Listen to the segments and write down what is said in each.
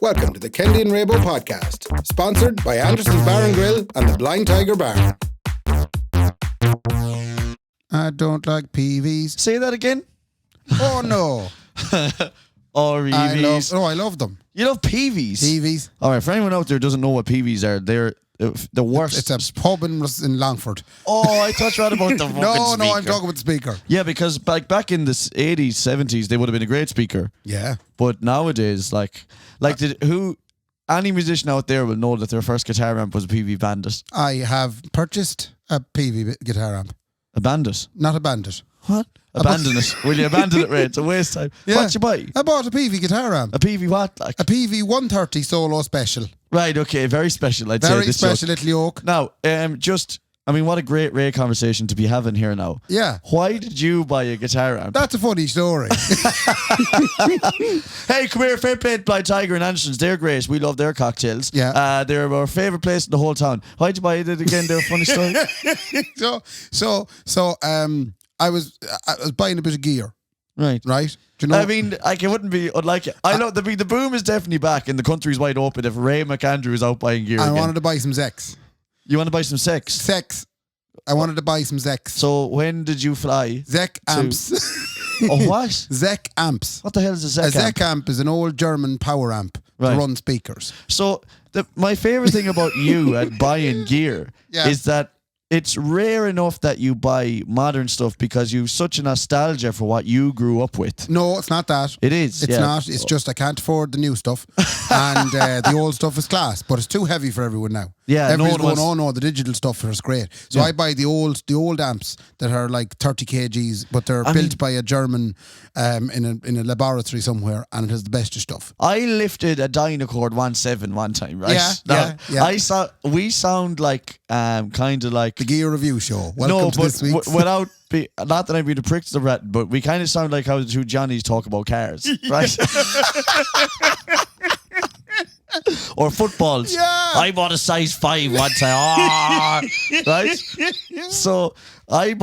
Welcome to the Kendy and Raybo podcast, sponsored by Anderson's Bar and Grill and the Blind Tiger Bar. I don't like PVs. Say that again. Oh no. REVs. I love them. You love PVs? PVs. All right, for anyone out there who doesn't know what PVs are, they're the worst. It's a pub in Longford. Oh, I thought you had about the fucking No, speaker. I'm talking about the speaker. Yeah, because back in the 80s, 70s, they would have been a great speaker. Yeah. But nowadays, any musician out there will know that their first guitar amp was a PV Bandit. I have purchased a PV guitar amp. A Bandit? Not a Bandit. What? Abandon it. Will you abandon it, Ray? It's a waste of time. Yeah. What'd you buy? I bought a PV guitar amp. A PV what? Like? A PV 130 solo special. Right, okay. Very special, I'd say. Very special little yoke. Now, what a great Ray conversation to be having here now. Yeah. Why did you buy a guitar amp? That's a funny story. Hey, come here, fair play by Tiger and Anderson's. They're great. We love their cocktails. Yeah. They're our favourite place in the whole town. Why'd you buy it again? They're a funny story. I was buying a bit of gear. Right. Do you know? I mean, it wouldn't be unlike it. I know the boom is definitely back and the country's wide open if Ray McAndrew is out buying gear I again. wanted to buy some Zex. You want to buy some sex? Zex. I wanted to buy some Zex. So when did you fly? Zek amps. Oh, what? Zek amps. What the hell is a Zek A amp? Zek amp is an old German power amp to run speakers. So my favourite thing about you at buying gear is that it's rare enough that you buy modern stuff because you've such a nostalgia for what you grew up with. No, it's not that. It is. It's not. It's just I can't afford the new stuff. And the old stuff is class, but it's too heavy for everyone now. Yeah, everyone's going, oh no, the digital stuff is great. So Yeah. I buy the old amps that are like 30 kgs, but they're built by a German in a laboratory somewhere, and it has the best of stuff. I lifted a Dynacord 1.7 one time, right? Yeah. We sound like kind of like The Gear Review Show. Welcome to this week's. Without not that I'm being a prick to the rat, but we kind of sound like how the two Johnnies talk about cars, right? Or footballs. Yeah. I bought a size 5 one time. Right? So I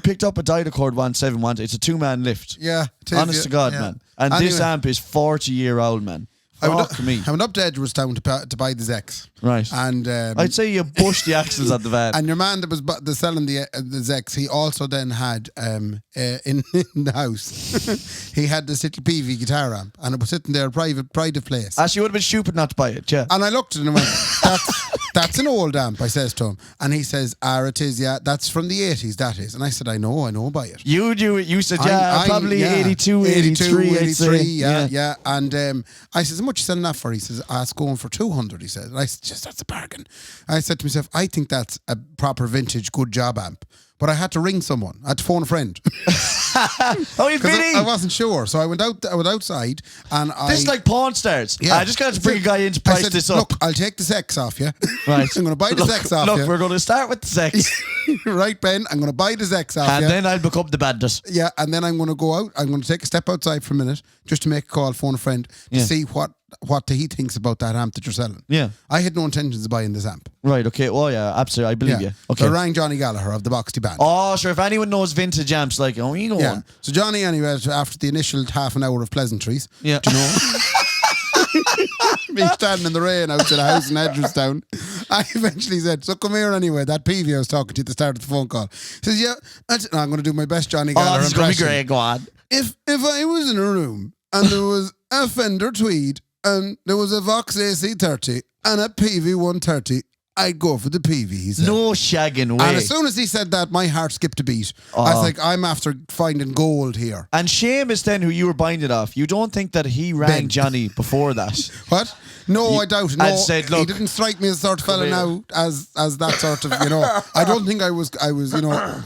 picked up a Dynacord 1.7 one day. It's a 2-man lift. Yeah. Honest to God, man. And this amp is 40-year-old, man. I went up to Edgeworthstown to buy the Zex. Right. And I'd say you pushed the axles at the van. And your man that was selling the Zex, he also then had in the house, he had this little PV guitar amp, and it was sitting there, a private place. Actually, you would have been stupid not to buy it, yeah. And I looked at it and went, that's an old amp, I says to him. And he says, it is, yeah, that's from the 80s, that is. And I said, I know by it. You do it. You said, probably 82, 83, yeah. And I says, how much you selling that for? He says, it's going for 200, he says. And I said, just that's a bargain. I said to myself, I think that's a proper vintage good job amp. But I had to ring someone. I had to phone a friend. Oh, you I wasn't sure. So I went outside and This is like Pawn Stars. Yeah. I just got to bring a guy in to price this up. Look, I'll take the Zex off you. Right. I'm going to buy the Zex off you. Look, we're going to start with the Zex. Right, Ben? I'm going to buy the Zex off you. And then I'll become the bandit. Yeah, and then I'm going to go out. I'm going to take a step outside for a minute just to make a call, phone a friend to see what he thinks about that amp that you're selling. Yeah. I had no intentions of buying this amp. Right, okay. Well, yeah, absolutely. I believe you. Okay. So I rang Johnny Gallagher of the Boxty Band. Oh, sure. If anyone knows vintage amps, like, you know one. So Johnny, anyway, after the initial half an hour of pleasantries, do you know, me standing in the rain outside a house in Edgeworthstown, I eventually said, so come here anyway, that PV I was talking to at the start of the phone call. He says, yeah, I'm going to do my best Johnny Gallagher this is going to impression. be great, go on. If I was in a room and there was a Fender Tweed and there was a Vox AC30 and a PV 130, I'd go for the PV, he said. No shagging way. And as soon as he said that, my heart skipped a beat. I was like, I'm after finding gold here. And Seamus then, who you were buying it off, you don't think that he rang Johnny before that? What? No, I doubt it. No, and said, look, he didn't strike me as the sort of fella now as that sort of, I don't think I was,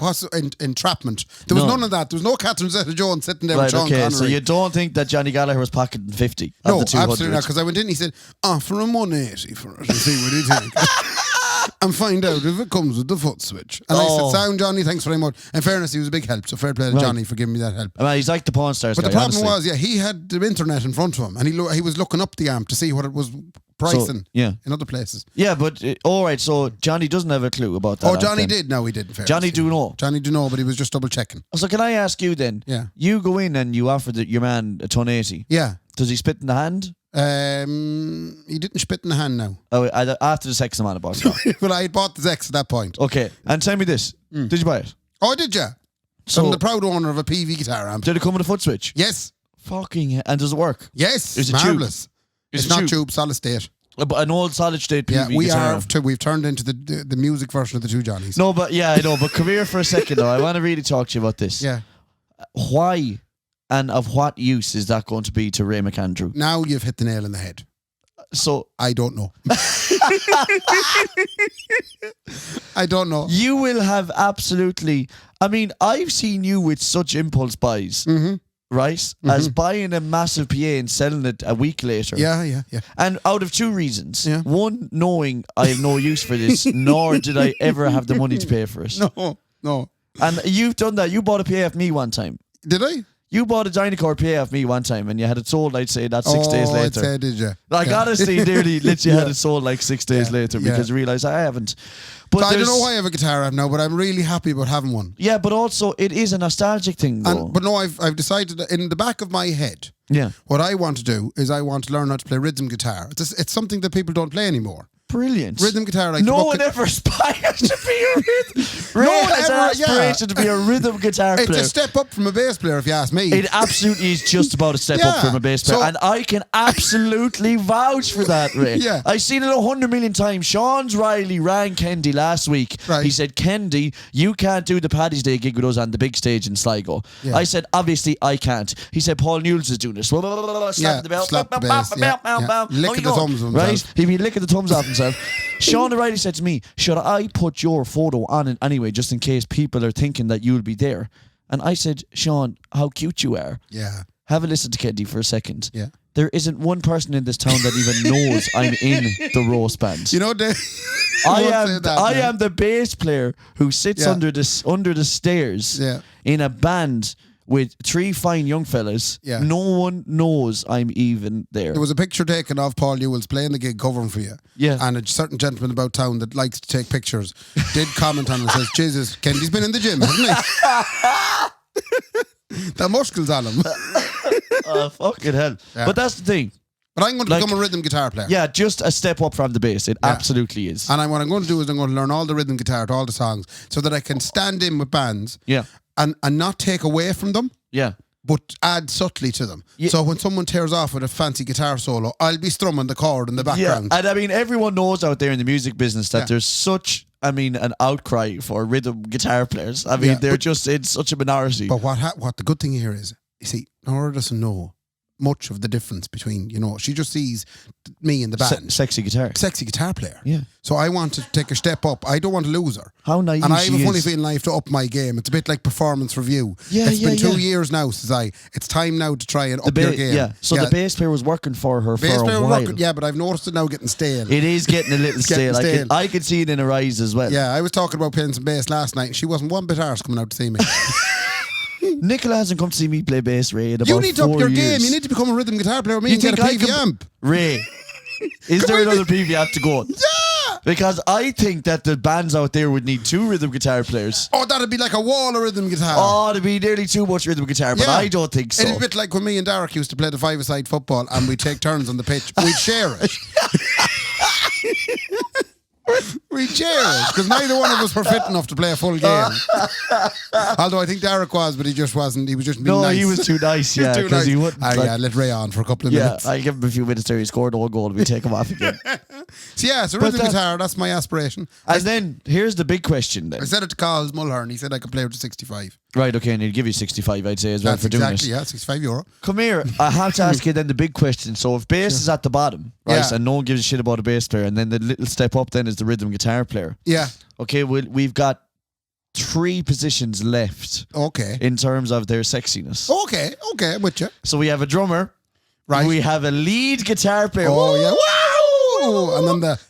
what's entrapment. There was none of that. There was no Catherine Zeta-Jones sitting there with Sean Connery. So you don't think that Johnny Gallagher was pocketing 50 of no, the 200? Absolutely not, because I went in, he said, offer him 180 for it and see what he thinks. And find out if it comes with the foot switch. And I said, sound Johnny, thanks very much. In fairness, he was a big help, so fair play to Johnny for giving me that help. Well, he's like the Pawn Stars But guy, the problem honestly. was, he had the internet in front of him, and he was looking up the amp to see what it was pricing in other places. Yeah, but all right, so Johnny doesn't have a clue about that. Oh, Johnny did. No, he didn't. Johnny do know. Johnny do know, but he was just double checking. So can I ask you then? Yeah. You go in and you offer your man a ton 80. Yeah. Does he spit in the hand? He didn't spit in the hand now. Oh, after the second amount of box. Well, I had bought the Zex at that point. Okay, and tell me this: did you buy it? Oh, did you? So I'm the proud owner of a PV guitar amp. Did it come with a foot switch? Yes. Fucking hell. And does it work? Yes. Is it marvelous. tube? It's not tube, solid state. But an old solid state PV Yeah, we guitar. are. We've turned into the music version of the Two Johnnies. No, but yeah, I know. But come here for a second, though. I want to really talk to you about this. Yeah. Why and of what use is that going to be to Ray McAndrew? Now you've hit the nail on the head. So I don't know. I don't know. you will have absolutely. I mean, I've seen you with such impulse buys, right? As buying a massive PA and selling it a week later. Yeah. And out of two reasons. Yeah. One, knowing I have no use for this, nor did I ever have the money to pay for it. No. And you've done that. You bought a PA off me one time. Did I? You bought a Dynacore PA off me one time and you had it sold, I'd say, that 6 days later. I'd say, did you? Like, honestly, nearly literally had it sold like 6 days later because you realised I haven't. But So I don't know why I have a guitar amp now, but I'm really happy about having one. Yeah, but also it is a nostalgic thing, though. But no, I've decided that in the back of my head, what I want to do is I want to learn how to play rhythm guitar. It's something that people don't play anymore. Brilliant. Rhythm guitar, like no one ever aspires to be a rhythm. Ray has an aspiration to be a rhythm guitar player. It's a step up from a bass player, if you ask me. It absolutely is just about a step up from a bass player. And I can absolutely vouch for that, Ray. Yeah. I've seen it 100 million times. Sean Riley rang Kendy last week. Right. He said, Kendy, you can't do the Paddy's Day gig with us on the big stage in Sligo. Yeah. I said, obviously I can't. He said, Paul Newell's is doing this. Slap the bell. Slap the bass. Licking the thumbs of himself. Right? He'd be licking the thumbs off himself. Sean O'Reilly said to me, should I put your photo on it anyway, just in case people are thinking that you'll be there? And I said, Sean, how cute you are. Yeah. Have a listen to Kendy for a second. Yeah. There isn't one person in this town that even knows I'm in the roast band. You know, I am the bass player who sits under the stairs in a band with 3 fine young fellas. Yeah. No one knows I'm even there. There was a picture taken of Paul Newell's playing the gig covering for you. Yeah. And a certain gentleman about town that likes to take pictures did comment on it and says, Jesus, Kendy's been in the gym, hasn't he? The muscles on him. Oh, fucking hell. Yeah. But that's the thing. But I'm going to become a rhythm guitar player. Yeah, just a step up from the bass. It absolutely is. And what I'm going to do is I'm going to learn all the rhythm guitar to all the songs so that I can stand in with bands and not take away from them. Yeah. But add subtly to them. Yeah. So when someone tears off with a fancy guitar solo, I'll be strumming the chord in the background. Yeah. And I mean, everyone knows out there in the music business that there's such, an outcry for rhythm guitar players. I mean, they're just in such a minority. But what the good thing here is, you see, Nora doesn't know much of the difference between, she just sees me in the band. Sexy guitar player. Yeah. So I want to take a step up. I don't want to lose her. How naive And I have a funny is. feeling I have to up my game. It's a bit like performance review. Yeah, it's been 2 years now since it's time now to try and up your game. Yeah. So the bass player was working for her for a while. But I've noticed it now getting stale. It is getting a little stale. stale. I can see it in her eyes as well. Yeah, I was talking about playing some bass last night and she wasn't one bit arse coming out to see me. Nicola hasn't come to see me play bass, Ray, in about 4 years. You need to up your game. You need to become a rhythm guitar player with me and get a PV amp. Ray, is there another PV amp to go? Yeah! Because I think that the bands out there would need 2 rhythm guitar players. Oh, that'd be like a wall of rhythm guitar. Oh, it'd be nearly too much rhythm guitar, but I don't think so. It's a bit like when me and Derek used to play the 5-a-side football and we'd take turns on the pitch. We'd share it. We'd share it because neither one of us were fit enough to play a full game. Although I think Derek was, but he just wasn't. He was just being nice. He was too nice. Yeah, because he wouldn't. Let Ray on for a couple of minutes. Yeah, I give him a few minutes there. He scored 1 goal and we take him off again. So rhythm guitar. That's my aspiration. And then here's the big question. Then I said it to Carl Mulhern. He said I could play with the 65. Right. Okay, and he'll give you 65. I'd say as well for doing it. Yeah, €65. Come here. I have to ask you then the big question. So if bass is at the bottom, right, and no one gives a shit about a bass player, and then the little step up then is the rhythm guitar player. Yeah. Okay. We've got 3 positions left. Okay. In terms of their sexiness. Okay, I'm with you. So we have a drummer. Right. We have a lead guitar player. Oh, yeah. Wow!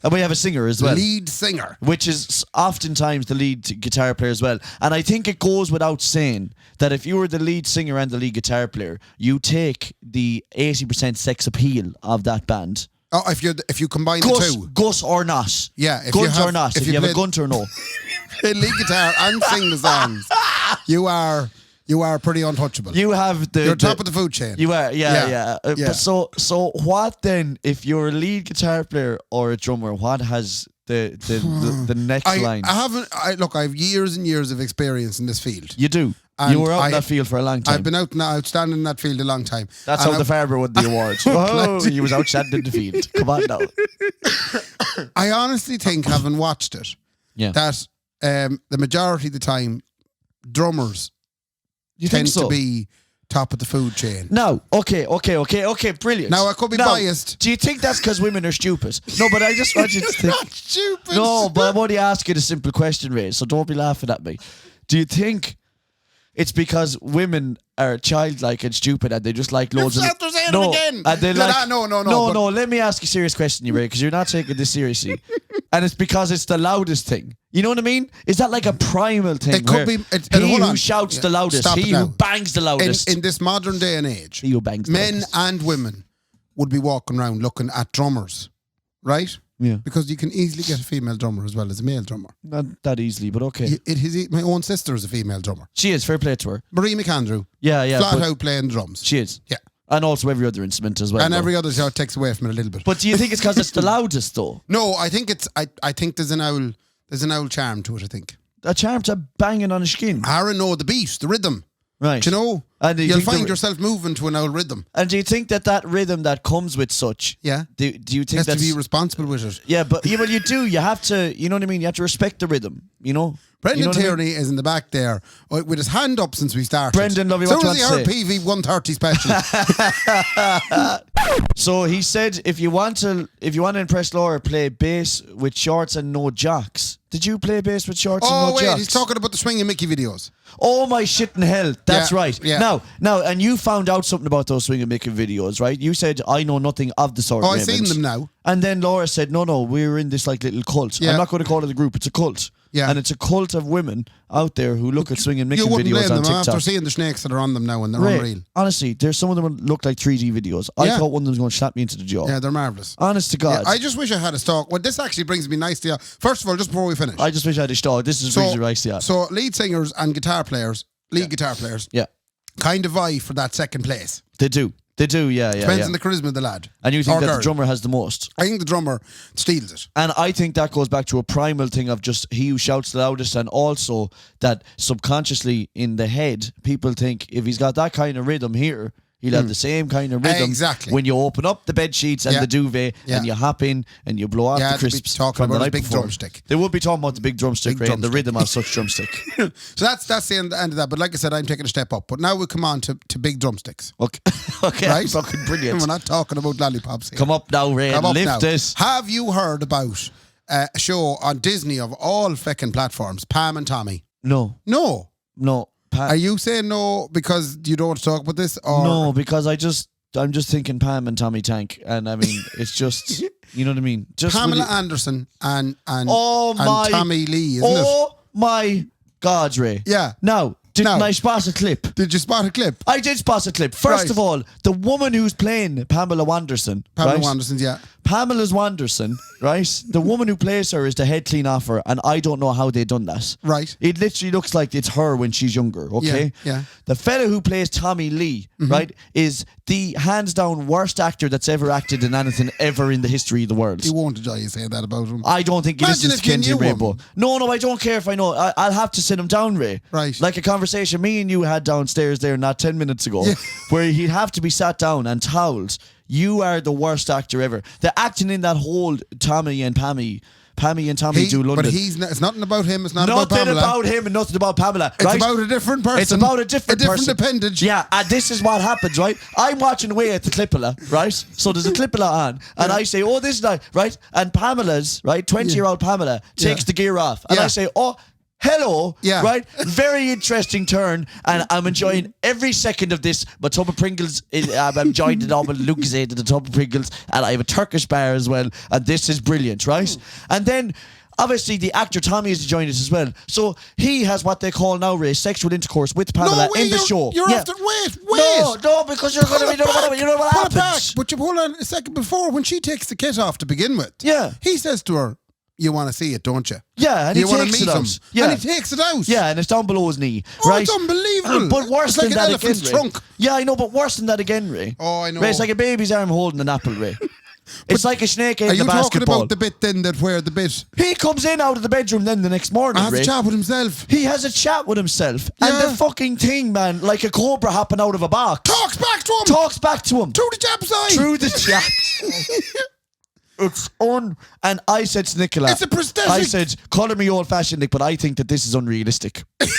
And we have a singer as well. Lead singer. Which is oftentimes the lead guitar player as well. And I think it goes without saying that if you were the lead singer and the lead guitar player, you take the 80% sex appeal of that band. Oh, if you combine the two. Gus or not. Yeah. Guns or not. If you have a gun or no. Play lead guitar and sing the songs. You are You are pretty untouchable. You have you're top of the food chain. You are, yeah. But so what then? If you're a lead guitar player or a drummer, what has the next line? I haven't. I have years and years of experience in this field. You do. And you were out in that field for a long time. I've been outstanding in that field a long time. That's how the Farber won the award. Oh, he was outstanding in the field. Come on now. I honestly think, having watched it, that the majority of the time, drummers tend to be top of the food chain. No, okay, brilliant. Now, I could be biased. Do you think that's because women are stupid? No, but I just want you to think. Not stupid. No, but I'm only asking a simple question, Ray, so don't be laughing at me. Do you think it's because women are childlike and stupid and they just like loads of... No, again. And they like, no. No, let me ask you a serious question, Ray, because you're not taking this seriously. And it's because it's the loudest thing. You know what I mean? Is that like a primal thing? It could be. He who shouts the loudest. He who bangs the loudest. In this modern day and age, he who bangs the loudest. Men and women would be walking around looking at drummers, right? Yeah. Because you can easily get a female drummer as well as a male drummer. Not that easily, but okay. My own sister is a female drummer. She is. Fair play to her. Marie McAndrew. Yeah. Flat out playing drums. She is. Yeah. And also every other instrument as well. And every other it takes away from it a little bit. But do you think it's because it's the loudest though? No, I think it's. I think there's an owl charm to it. I think a charm to banging on a skin. The beat, the rhythm. Right. Do you know? And you'll find yourself moving to an old rhythm. And do you think that rhythm that comes with such? Yeah. Do you think that's to be responsible with it? Yeah, but well, you do. You have to. You know what I mean? You have to respect the rhythm. You know. Brendan Tierney is in the back there with his hand up since we started. Brendan, love you. What as he heard PV 130 special. So he said, if you want to impress Laura, play bass with shorts and no jocks. Did you play bass with shorts and no jocks? Oh wait, he's talking about the Swinging Mickey videos. Oh my shit in hell! That's right. Yeah. Now, and you found out something about those Swinging Mickey videos, right? You said I know nothing of the sort. Oh, I've seen them now. And then Laura said, no, we're in this like little cult. Yeah. I'm not going to call it a group; it's a cult. Yeah. And it's a cult of women out there who look at Swinging Mickey videos on TikTok. After seeing the snakes that are on them now, and they're unreal. Honestly, there's some of them look like 3D videos. I thought one of them was going to slap me into the jaw. Yeah, they're marvellous. Honest to God. Yeah, I just wish I had a stock. Well, this actually brings me nicely. First of all, just before we finish, I just wish I had a stock. This is brings me nicely. So lead singers and guitar players, guitar players, kind of vie for that second place. They do, yeah. Depends on the charisma of the lad. And you think that the drummer has the most? I think the drummer steals it. And I think that goes back to a primal thing of just he who shouts the loudest, and also that subconsciously in the head, people think if he's got that kind of rhythm here, he'll have the same kind of rhythm when you open up the bed sheets and the duvet and you hop in and you blow off the crisps from the night big before. Drumstick. They will be talking about the big drumstick, and the rhythm of such drumstick. So that's the end of that. But like I said, I'm taking a step up. But now we come on to big drumsticks. Okay, right? Fucking brilliant. We're not talking about lollipops here. Come up now, Ray. Lift this. Have you heard about a show on Disney of all feckin' platforms, Pam and Tommy? No. Are you saying no because you don't want to talk about this? Or? No, because I'm just thinking Pam and Tommy Tank, and I mean it's just you know what I mean. Just Pamela Anderson and Tommy Lee, isn't it? Oh my God, Ray! Yeah. Now, didn't I spot a clip? Did you spot a clip? I did spot a clip. First of all, the woman who's playing Pamela Wanderson. Pamela's Wanderson, right? The woman who plays her is the head clean off her, and I don't know how they done that. Right. It literally looks like it's her when she's younger, okay? Yeah. The fella who plays Tommy Lee, right, is the hands down worst actor that's ever acted in anything ever in the history of the world. He won't enjoy you saying that about him. I don't think he listens to Kendy and Raybo. No, I don't care if I know. I'll have to sit him down, Ray. Right. Like a conversation me and you had downstairs there not 10 minutes ago, where he'd have to be sat down and told, you are the worst actor ever. The acting in that whole Pammy and Tommy do London. But it's nothing about him. It's not about Pamela. Nothing about him and nothing about Pamela. It's about a different person. It's about a different appendage. Yeah, and this is what happens, right? I'm watching away at the Clippola, right? So there's a Clippola on, and I say, oh, this is nice, right? And Pamela's, right, 20-year-old Pamela takes the gear off. And I say, oh, hello, right? Very interesting turn, and I'm enjoying every second of this. My tub of Pringles, I'm enjoying the normal Lucozade and the tub of Pringles, and I have a Turkish bar as well, and this is brilliant, right? And then, obviously, the actor Tommy is joining us as well. So he has what they call now, Ray, sexual intercourse with Pamela in the show. Wait. No, because you're going to be, you know what happens. But you hold on a second before, when she takes the kit off to begin with, yeah, he says to her, you want to see it, don't you? Yeah, and you he takes it out. Yeah. And he takes it out. Yeah, and it's down below his knee. Oh, right? it's unbelievable. But worse than that again, Ray. Trunk. Yeah, I know, but worse than that again, Ray. Oh, I know. Ray, it's like a baby's arm holding an apple, Ray. It's like a snake in the basketball. Are you talking about the bit then He comes in out of the bedroom then the next morning, has Ray. a chat with himself. He has a chat with himself. Yeah. And the fucking thing, man, like a cobra hopping out of a box. Talks back to him. Through the chap's eye. Through the chap's It's and I said to Nicola, it's a prosthetic. I said, call me old-fashioned, Nick, but I think that this is unrealistic. What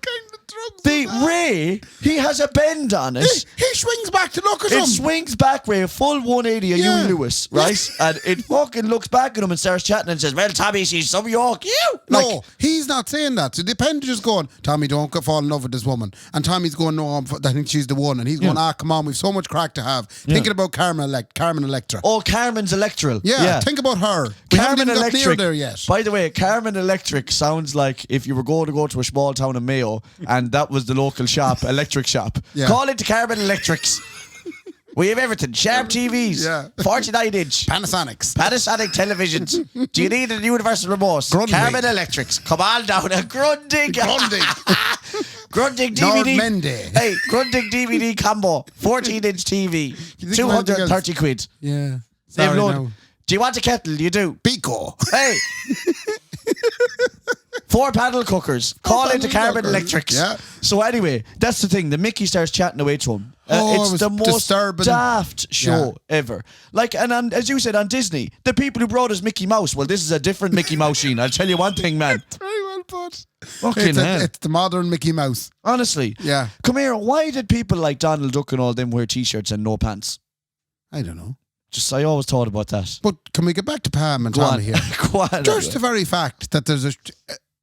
kind of drugs? Ray, he has a bend on it. He swings back to look at him. It swings back, Ray, a full 180 of Huey Lewis, right? And it fucking looks back at him and starts chatting and says, well, Tommy, she's some York, you. No, he's not saying that. So the appendage is going, Tommy, don't fall in love with this woman. And Tommy's going, no, I think she's the one. And he's going, come on, we've so much crack to have. Thinking about Carmen Electra. Oh, Carmen's Electoral. Yeah, think about her. We Carmen haven't even got near Electric. there yet. By the way, Carmen Electric sounds like if you were going to go to a small town in Mayo and that was the local shop, electric shop. Yeah. Call it Carmen Electrics. We have everything. Sharp TVs. Yeah. 49-inch. Panasonic televisions. Do you need a universal remote? Grundig. Carmen Electrics. Come on down. A Grundig. Grundig DVD. Nordmende. Hey, Grundig DVD combo. 14-inch TV. 230 quid. Yeah. Sorry, no. Do you want a kettle? You do. Pico. Hey. 4 paddle cookers. Call into Carmen Electrics. Yeah. So anyway, that's the thing. The Mickey starts chatting away to him. It's the most disturbing. daft show ever. Like, and as you said on Disney, the people who brought us Mickey Mouse. Well, this is a different Mickey Mouse scene. I'll tell you one thing, man. Very well put. Fucking hell. It's the modern Mickey Mouse. Honestly. Yeah. Come here. Why did people like Donald Duck and all them wear t-shirts and no pants? I don't know. I always thought about that. But can we get back to Pam and Tommy here? Go on. Just the very fact that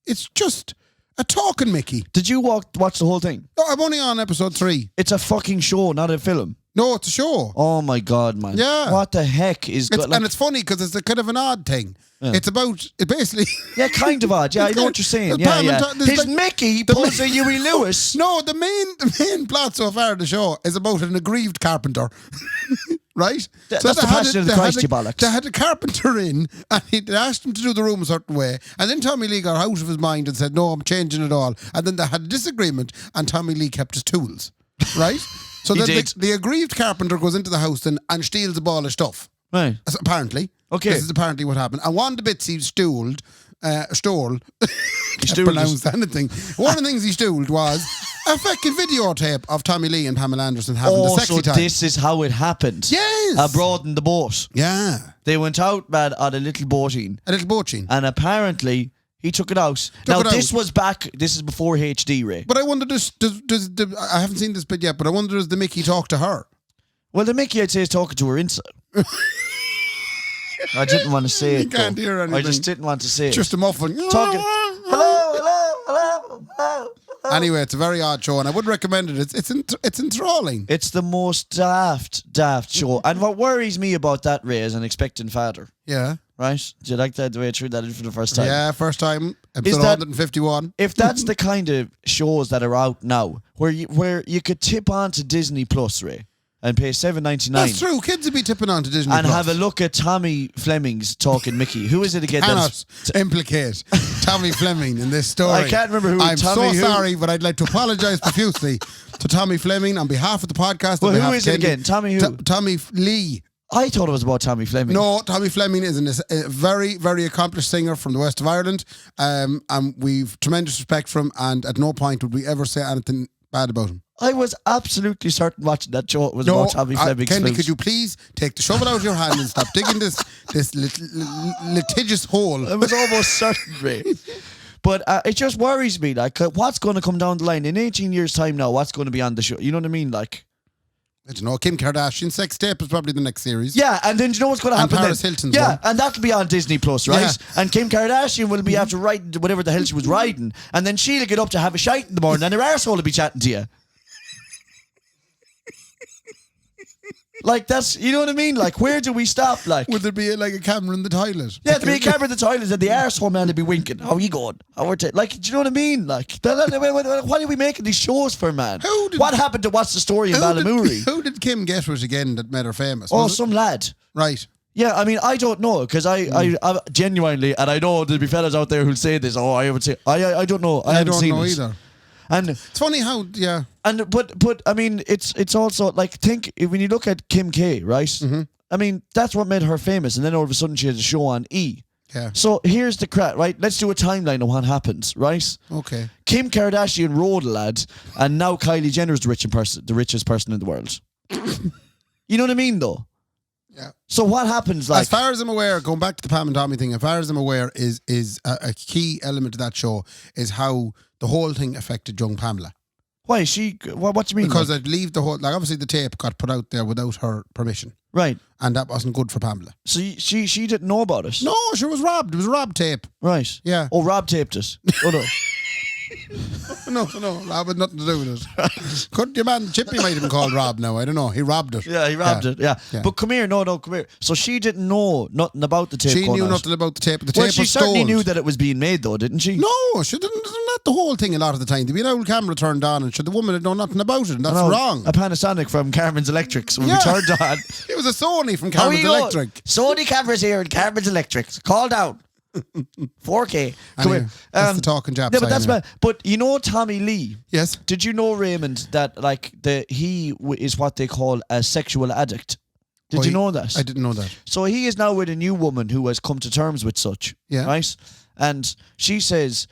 it's just a talking Mickey. Did you watch the whole thing? No, I'm only on episode 3. It's a fucking show, not a film. No, it's a show. Oh my God, man. Yeah. What the heck is... and it's funny because it's a kind of an odd thing. Yeah. It's about, it basically... Yeah, kind of odd. Yeah, I know what you're saying. Yeah. His Mickey pulls a Huey Lewis. No, the main plot so far of the show is about an aggrieved carpenter. Right? That's the Passion of the Christ, you bollocks. They had a carpenter in and they asked him to do the room a certain way. And then Tommy Lee got out of his mind and said, no, I'm changing it all. And then they had a disagreement and Tommy Lee kept his tools. Right? So then the aggrieved carpenter goes into the house and steals a ball of stuff. Right. Apparently. Okay. This is apparently what happened. And one of the bits he stole. He pronounced anything. One of the things he stole was a fucking videotape of Tommy Lee and Pamela Anderson having the sexy time. This is how it happened. Yes. Abroad in the boat. Yeah. They went out, man, on a little boating. And apparently he took it out. This is before HD, Ray. But I wonder, I haven't seen this bit yet, but I wonder, does the Mickey talk to her? Well, the Mickey, I'd say, is talking to her inside. I didn't want to say it. You can't hear anything. I just didn't want to say it. Just a muffin. Talking. Hello. Anyway, it's a very odd show, and I would recommend it. It's enthralling. It's the most daft show. And what worries me about that, Ray, is an expectant father. Yeah. Right? Do you like that, the way I threw that in for the first time? Yeah, first time. Episode 151. If that's the kind of shows that are out now, where you could tip on to Disney Plus, Ray, and pay $7.99. That's true. Kids would be tipping on to Disney and Plus. have a look at Tommy Fleming's talking Mickey. Who is it again? Cannot implicate Tommy Fleming in this story. I can't remember who. I'm sorry, but I'd like to apologise profusely to Tommy Fleming on behalf of the podcast. Well, who is it again? Tommy who? Tommy Lee. I thought it was about Tommy Fleming. No, Tommy Fleming is a very, very accomplished singer from the west of Ireland, and we've tremendous respect for him, and at no point would we ever say anything bad about him. I was absolutely certain watching that show it was about Tommy Fleming's Kendy, flute. could you please take the shovel out of your hand and stop digging this litigious hole? I was almost certain, Ray. But it just worries me, like, what's going to come down the line in 18 years' time now? What's going to be on the show? You know what I mean? Like, I don't know. Kim Kardashian's sex tape is probably the next series. Yeah, and then do you know what's going to happen Paris then? Hilton's yeah, one. and that'll be on Disney Plus, right? Yeah. And Kim Kardashian will be after riding whatever the hell she was riding, and then she'll get up to have a shite in the morning, and her arsehole will be chatting to you. Like, that's, you know what I mean? Like, where do we stop? Like, would there be like a camera in the toilet? Yeah, there'd be a camera in the toilet, and the arsehole man would be winking. How are you going? Like, do you know what I mean? Like, what are we making these shows for, man? What happened to What's the Story in Balamoori? Who did Kim get with again that made her famous? Oh, some lad. Right. Yeah, I mean, I don't know, because I genuinely, and I know there'll be fellas out there who'll say this. Oh, I would say I don't know. I haven't seen it either. And it's funny how And but I mean, it's also like, think when you look at Kim K, right? Mm-hmm. I mean, that's what made her famous, and then all of a sudden she has a show on E. Yeah. So here's the crack, right? Let's do a timeline of what happens, right? Okay. Kim Kardashian rode a lad, and now Kylie Jenner is the richest person in the world. You know what I mean, though? Yeah. So what happens? Like, as far as I'm aware, going back to the Pam and Tommy thing, as far as I'm aware, is a key element of that show is how the whole thing affected young Pamela. Why she? What do you mean? Because I'd leave the whole, like, obviously the tape got put out there without her permission, right? And that wasn't good for Pamela. So she didn't know about it. No, she was robbed. It was a robbed tape. Right. Yeah. Oh, Rob taped it. Oh no. No, Rob had nothing to do with it. Couldn't your man Chippy might have been called Rob now? I don't know. He robbed it. Yeah, he robbed it. Yeah. But come here, come here. So she didn't know nothing about the tape. She knew nothing about the tape. The tape was she certainly knew that it was being made, though, didn't she? No, she didn't. Not the whole thing. A lot of the time, there'd be an old camera turned on, and the woman had known nothing about it, and that's wrong. A Panasonic from Carmen's Electrics when we turned on. It was a Sony from Carmen's Electric. Sony cameras here in Carmen's Electrics. Call down. 4K. Come here. That's the talking Jap. Yeah, but that's bad. But you know Tommy Lee? Yes. Did you know, Raymond, that like he is what they call a sexual addict? Did you know that? I didn't know that. So he is now with a new woman who has come to terms with such. Yeah. Right? And she says,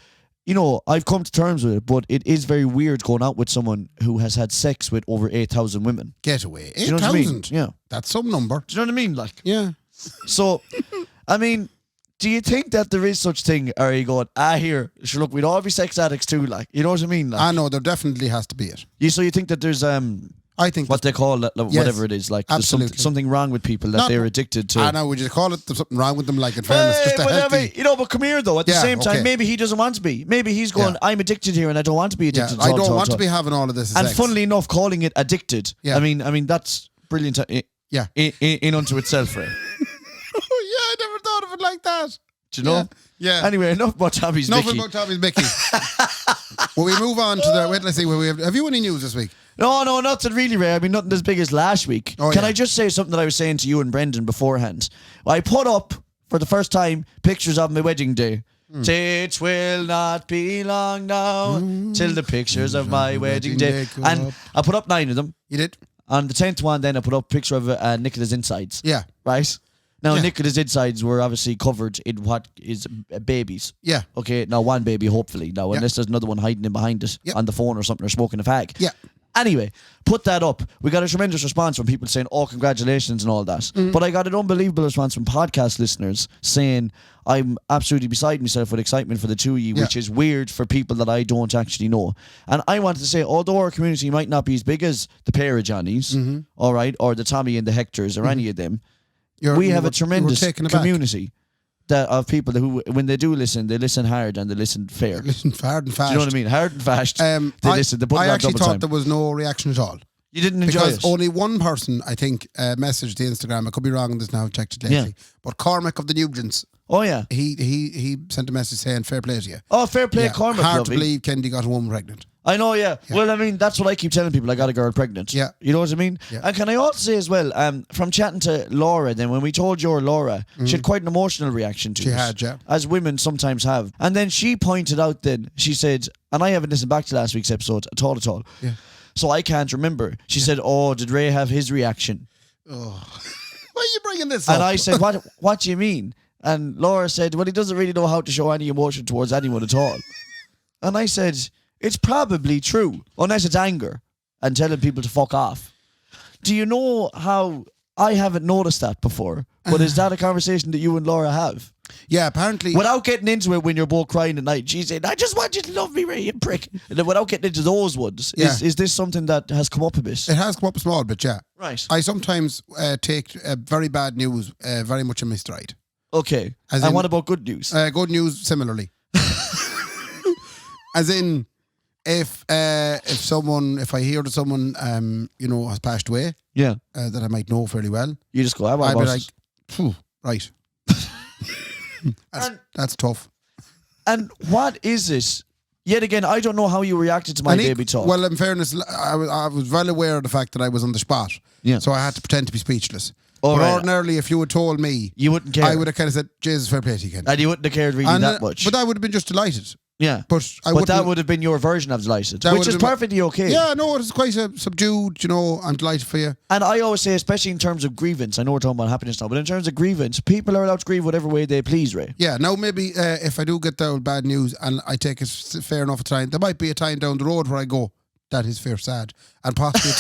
you know, I've come to terms with it, but it is very weird going out with someone who has had sex with over 8,000 women. Get away. 8,000? You know what I mean? Yeah. That's some number. Do you know what I mean? Like, yeah. So, I mean, do you think that there is such thing? Or are you going, here, sure, look, we'd all be sex addicts too, like, you know what I mean? Like, I know, there definitely has to be it. So you think that there's, I think what they call it, whatever it is, like, there's something wrong with people that they're addicted to. I know, would you call it there's something wrong with them, like, in fairness, just a healthy... You know, but come here, though, at the same time, maybe he doesn't want to be. Maybe he's going, I'm addicted here and I don't want to be addicted. I don't want to be having all of this and funnily enough, calling it addicted, I mean, that's brilliant in unto itself, right? I never thought of it like that. Do you know? Yeah. Anyway, enough about Tommy's Mickey. Enough about Tommy's Mickey. Well, we move on to the... Wait, let's see. Have you any news this week? No, nothing really, Ray. I mean, nothing as big as last week. Can I just say something that I was saying to you and Brendan beforehand? I put up, for the first time, pictures of my wedding day. It will not be long now till the pictures of my wedding day. And I put up 9 of them. You did? On the 10th one, then I put up a picture of Nicola's insides. Yeah. Right? Now, Nicola's insides were obviously covered in what is babies. Yeah. Okay, now one baby, hopefully. Now, unless there's another one hiding in behind it on the phone or something, or smoking a fag. Yeah. Anyway, put that up. We got a tremendous response from people saying, oh, congratulations and all that. But I got an unbelievable response from podcast listeners saying, I'm absolutely beside myself with excitement for the two of you, which is weird for people that I don't actually know. And I wanted to say, although our community might not be as big as the pair of Johnnies, all right, or the Tommy and the Hectors or any of them, we have a tremendous community of people who, when they do listen, they listen hard and they listen fair. Listen hard and fast. Do you know what I mean? Hard and fast. They listen. They put I that actually double thought time. there was no reaction at all. You didn't enjoy because it? Only one person, I think, messaged the Instagram. I could be wrong on this now. I've checked it lately. But Cormac of the Nugents. Oh, yeah. He sent a message saying, fair play to you. Oh, fair play, Cormac. Hard to believe Kendy got a woman pregnant. I know, yeah. Well, I mean, that's what I keep telling people. I got a girl pregnant. Yeah. You know what I mean? Yeah. And can I also say as well, from chatting to Laura, then when we told your Laura, she had quite an emotional reaction to it. She had, yeah. As women sometimes have. And then she pointed out then, she said, and I haven't listened back to last week's episode at all. Yeah. So I can't remember. She said, oh, did Ray have his reaction? Oh. Why are you bringing this up? And I said, what do you mean? And Laura said, well, he doesn't really know how to show any emotion towards anyone at all. And I said, it's probably true, unless it's anger and telling people to fuck off. Do you know how I haven't noticed that before? But is that a conversation that you and Laura have? Yeah, apparently. Without getting into it when you're both crying at night, she said, I just want you to love me, Ray, you prick. And then without getting into those ones, is this something that has come up a bit? It has come up a small bit, yeah. Right. I sometimes take very bad news very much in my stride. Okay. And what about good news? Good news, similarly. As in, if I hear that someone has passed away, that I might know fairly well, you just go, I'd be like, phew, right. That's tough. And what is it? Yet again, I don't know how you reacted to my baby talk. Well, in fairness, I was well aware of the fact that I was on the spot. Yeah. So I had to pretend to be speechless. But ordinarily, if you had told me, you wouldn't care. I would have kind of said, Jesus, fair play to you, Ken. And you wouldn't have cared really that much. But I would have been just delighted. Yeah. But that would have been your version of delighted, which is perfectly okay. Yeah, no, it's quite subdued, I'm delighted for you. And I always say, especially in terms of grievance, I know we're talking about happiness now, but in terms of grievance, people are allowed to grieve whatever way they please, Ray. Yeah, now maybe if I do get the bad news and I take it fair enough a time, there might be a time down the road where I go, that is fair sad. And possibly a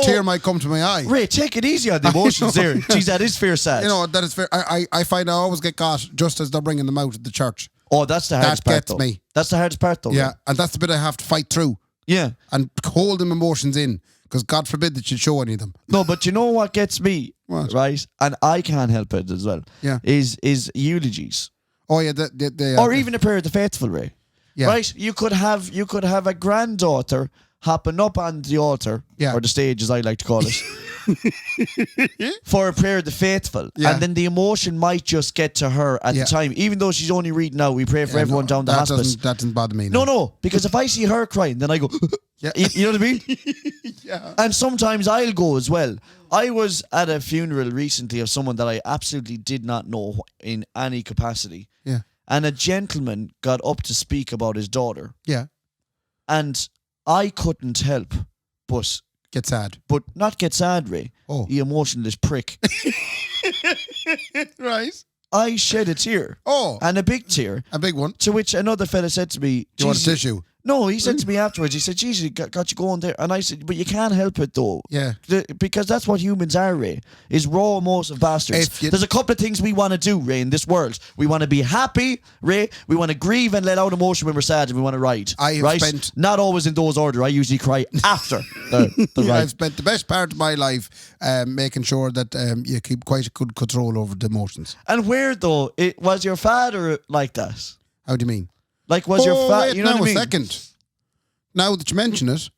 tear might come to my eye. Ray, take it easy on the emotions there. Jeez, that is fair sad. That is fair. I find I always get caught just as they're bringing them out of the church. Oh, that's the hardest part, though. That gets me. That's the hardest part, though. Yeah, and that's the bit I have to fight through. Yeah. And hold them emotions in, because God forbid that you show any of them. No, but you know what gets me, what? Right? And I can't help it as well. Yeah. Is eulogies. Oh, yeah. Or even a prayer of the faithful, Ray. Yeah. Right? You could have a granddaughter hopping up on the altar, or the stage as I like to call it, for a prayer of the faithful. Yeah. And then the emotion might just get to her at the time. Even though she's only reading out, we pray for everyone down the hospice. That doesn't bother me. No, because if I see her crying, then I go, you know what I mean? Yeah. And sometimes I'll go as well. I was at a funeral recently of someone that I absolutely did not know in any capacity. Yeah. And a gentleman got up to speak about his daughter. Yeah. And I couldn't help but get sad. But not get sad, Ray. Oh. You emotionless prick. Right. I shed a tear. Oh. And a big tear. A big one. To which another fella said to me, do you want a tissue? No, he said to me afterwards, he said, "Jesus, got you going there." And I said, "But you can't help it though." Yeah. Because that's what humans are, Ray. Is raw, emotive bastards. There's a couple of things we want to do, Ray, in this world. We want to be happy, Ray. We want to grieve and let out emotion when we're sad, and we want to ride. Spent... Not always in those order. I usually cry after the ride. I've spent the best part of my life making sure that you keep quite a good control over the emotions. And where, though, was your father like that? How do you mean? Like, was your father... You know what I mean? A second. Now that you mention it,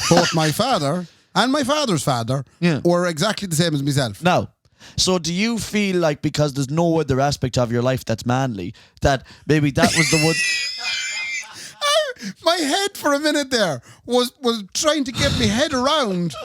both my father and my father's father were exactly the same as myself. Now, so do you feel like because there's no other aspect of your life that's manly, that maybe that was the one... My head for a minute there was trying to get my head around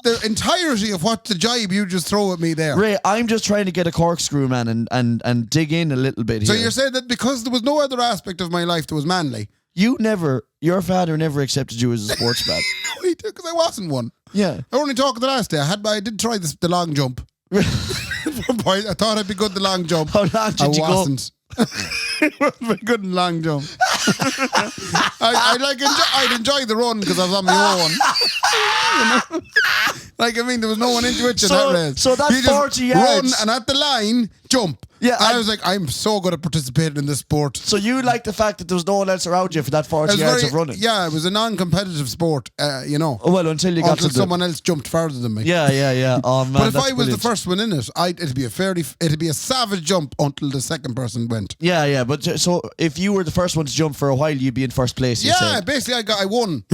the entirety of what the jibe you just throw at me there. Ray, I'm just trying to get a corkscrew, man, and dig in a little bit here. So you're saying that because there was no other aspect of my life that was manly... Your father never accepted you as a sportsman. No, he did, because I wasn't one. Yeah. I only talked the last day. I did try the long jump. At one point, I thought I'd be good at the long jump. How long did you go? I wasn't. I wasn't very good in long jump. I'd enjoy the run because I was on my own. There was no one into it. So that 40 yards. Run and at the line, jump. Yeah, I was like, I'm so good at participating in this sport. So you like the fact that there was no one else around you for that 40 yards of running? Yeah, it was a non-competitive sport, Well, until you got to someone else jumped farther than me. Yeah. Oh man, but if I was the first one in it, it'd be a savage jump until the second person went. Yeah. But so if you were the first one to jump for a while, you'd be in first place. Yeah, basically, I won.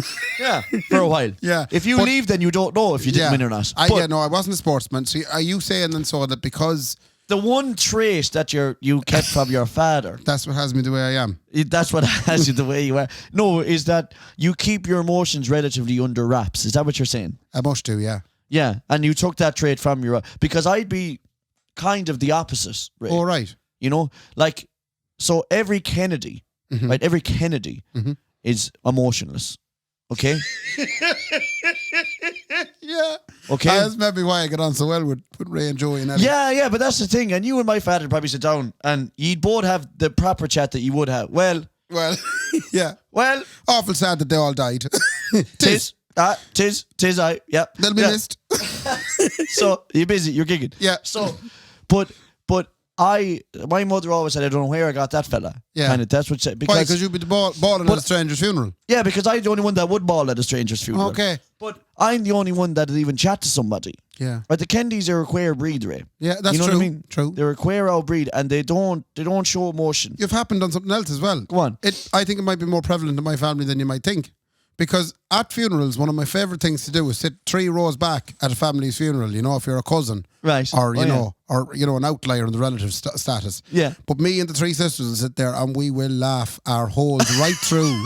Yeah, for a while. Yeah. If you leave, then you don't know if you didn't win or not. I wasn't a sportsman. So are you saying then so that because the one trait that you kept from your father, that's what has me the way I am. That's what has you the way you are. No, is that you keep your emotions relatively under wraps. Is that what you're saying? I must do, yeah. Yeah, and you took that trait from your... Because I'd be kind of the opposite. Right? Oh, right. Like, so every Kennedy, right? Every Kennedy is emotionless. Okay? Yeah. Okay. That's maybe why I get on so well with Ray and Joey and Eddie. Yeah, but that's the thing. And you and my father probably sit down and you'd both have the proper chat that you would have. Well, yeah. Well, awful sad that they all died. Tis I. Yeah. They'll be missed. So you're busy. You're gigging. Yeah. So, but my mother always said, I don't know where I got that fella. Yeah. Kind of, that's what she said. Because you'd be balling at a stranger's funeral. Yeah, because I'm the only one that would ball at a stranger's funeral. Okay. But I'm the only one that would even chat to somebody. Yeah. Right, the Kendys are a queer breed, Ray. Yeah, that's you know true. What I mean? True. They're a queer old breed and they don't show emotion. You've happened on something else as well. Go on. I think it might be more prevalent in my family than you might think. Because at funerals, one of my favourite things to do is sit 3 rows back at a family's funeral, if you're a cousin. Right. Or, an outlier in the relative status. Yeah. But me and the 3 sisters will sit there and we will laugh our holes right through.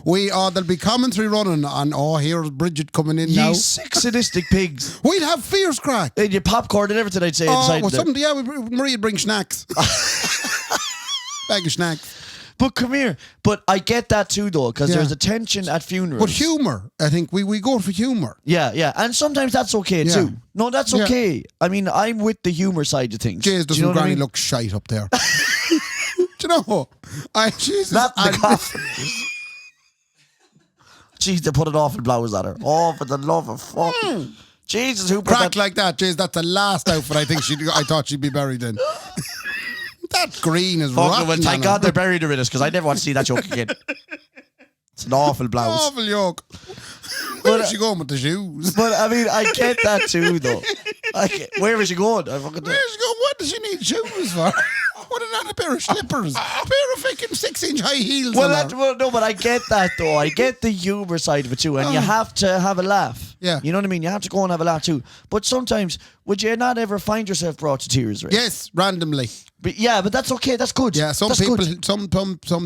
There'll be commentary running on, here's Bridget coming in now. You sick sadistic pigs. We'd have fierce crack. And your popcorn and everything, I'd say, inside Maria'd bring snacks. Bag of snacks. But come here. But I get that too, though, because there's a tension at funerals. But humour. I think we go for humour. Yeah. And sometimes that's okay, too. No, that's okay. I mean, I'm with the humour side of things. Jeez, doesn't Granny look shite up there? Do you know? Jesus. Not the coffin. Jeez, they put it off and blows at her. Oh, for the love of fuck. Jesus, who put crack like that? Jeez, that's the last outfit I thought she'd be buried in. That green is rotten. Well, thank God they're buried her in us, because I never want to see that joke again. It's an awful blouse. Awful yoke. Where is she going with the shoes? But I mean, I get that too, though. Where is she going? Where is she going? What does she need shoes for? What not a pair of slippers? A pair of fucking 6-inch high heels. No, but I get that though. I get the humour side of it too, and you have to have a laugh. Yeah, you know what I mean. You have to go and have a laugh too. But sometimes, would you not ever find yourself brought to tears? Right? Yes, randomly. But that's okay. That's good. Yeah, some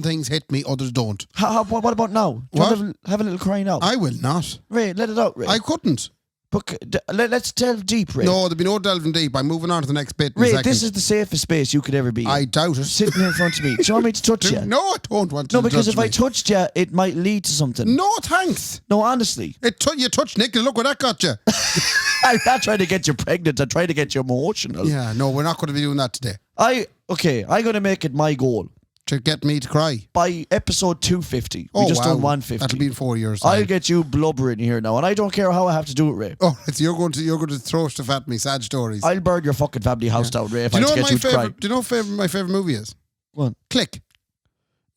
things hit me, others don't. What about now? Do you have a little cry now? I will not. Ray, let it out, Ray. I couldn't. But let's delve deep, Ray. No, there'll be no delving deep. I'm moving on to the next bit. Ray, this is the safest space you could ever be in. I doubt it. Sitting here in front of me. Do you want me to touch you? No, I don't want to. No, because if I touched you, it might lead to something. No, thanks. No, honestly. You touched Nick, and look where that got you. I'm not trying to get you pregnant. I'm trying to get you emotional. Yeah, no, we're not going to be doing that today. I'm going to make it my goal. To get me to cry. By episode 250. We just done 150. That'll be in 4 years. I'll get you blubbering here now, and I don't care how I have to do it, Ray. Oh, you're going to throw stuff at me, sad stories. I'll burn your fucking family house down, Ray, if I get you to cry. Do you know what my favourite movie is? What? Click.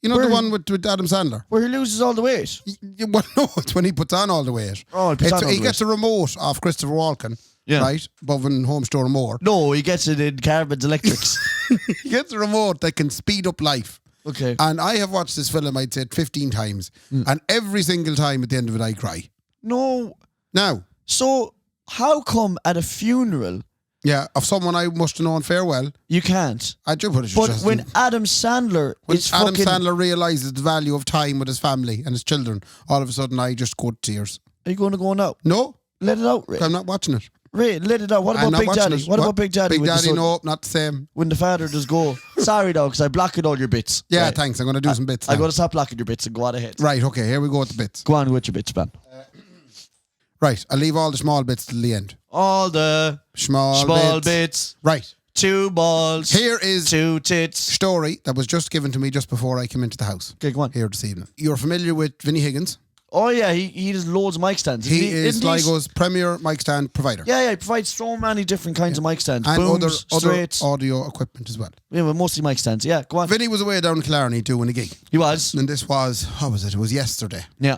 You know the one with Adam Sandler? Where he loses all the weight? Well, no, it's when he puts on all the weight. Oh, he gets a remote off Christopher Walken. Yeah. Right? Above in Home Store More. No, he gets it in Carmen's Electrics. He gets a remote that can speed up life. Okay. And I have watched this film, I'd say, 15 times. And every single time at the end of it, I cry. No. Now. So, how come at a funeral... Yeah, of someone I must have known farewell. You can't. I do put it. But when Adam Sandler Sandler realises the value of time with his family and his children, all of a sudden I just go to tears. Are you going to go now? No. Let it out, Ray. I'm not watching it. Ray, let it out. What about Big Daddy? What about Big Daddy? Big Daddy, no, not the same. When the father does go. Sorry, though, because I blocked all your bits. Yeah, right. Thanks. I'm going to do some bits now. I'm going to stop blocking your bits and go on ahead. Right, okay, here we go with the bits. Go on with your bits, man. Right, I'll leave all the small bits till the end. All the small bits. Right. 2 balls. Here is 2 tits. Story that was just given to me just before I came into the house. Okay, go on. Here this evening. You're familiar with Vinnie Higgins? Oh, yeah, he does loads of mic stands. He is Sligo's premier mic stand provider. Yeah, he provides so many different kinds of mic stands. And Booms, other audio equipment as well. Yeah, but mostly mic stands. Yeah, go on. Vinnie was away down in Killarney doing a gig. He was. And this was, how was it? It was yesterday. Yeah.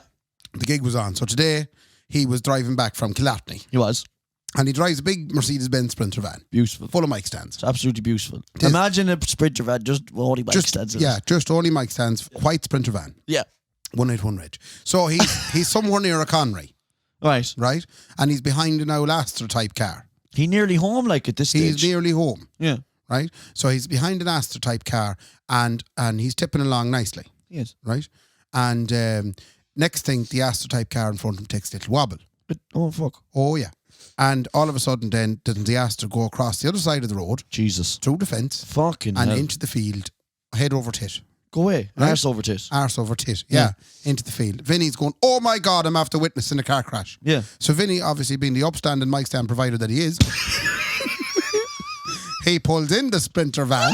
The gig was on. So today, he was driving back from Killarney. He was. And he drives a big Mercedes-Benz Sprinter van. Beautiful. Full of mic stands. It's absolutely beautiful. Imagine a Sprinter van, just only mic stands. Yeah, just only mic stands. White Sprinter van. Yeah. 181 Reg. So he's somewhere near a Conry. Right. Right? And he's behind an old Astra type car. He nearly home like at this stage. He's nearly home. Yeah. Right? So he's behind an Astra type car and he's tipping along nicely. Yes. Right? And next thing, the Astra type car in front of him takes a little wobble. But, oh, fuck. Oh, yeah. And all of a sudden then, doesn't the Astra go across the other side of the road. Jesus. Through the fence. Fucking and hell. into the field, head over tit. Go away. Right? Arse over tit. Arse over tit, yeah. Into the field. Vinny's going, oh my God, I'm after witnessing a car crash. Yeah. So Vinny, obviously being the upstanding mic stand provider that he is, he pulls in the Sprinter van,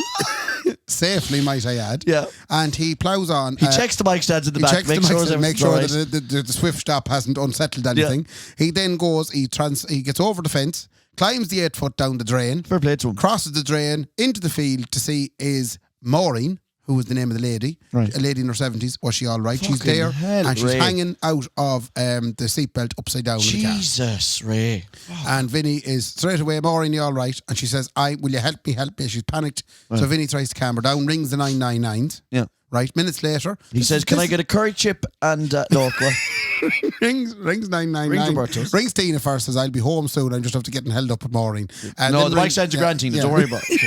safely might I add, and he plows on. He checks the mic stands in the back, make sure that the swift stop hasn't unsettled anything. Yeah. He then goes, he gets over the fence, climbs the 8 foot down the drain, fair play to him, crosses the drain into the field to see is Maureen, who was the name of the lady, right. A lady in her 70s. Was she all right? Fucking she's there, hell, and she's Ray. Hanging out of the seatbelt upside down in the car. Jesus, Ray. And Vinny is straight away, Maureen, you all right? And she says, will you help me? She's panicked. Right. So Vinny tries to calm her down, rings the 999s. Yeah. Right, minutes later. He says, can I get a curry chip and... no, rings 999. Rings Tina first, says, I'll be home soon. I just have to get held up with Maureen. And no, the mic stands your grand Tina, don't worry about it.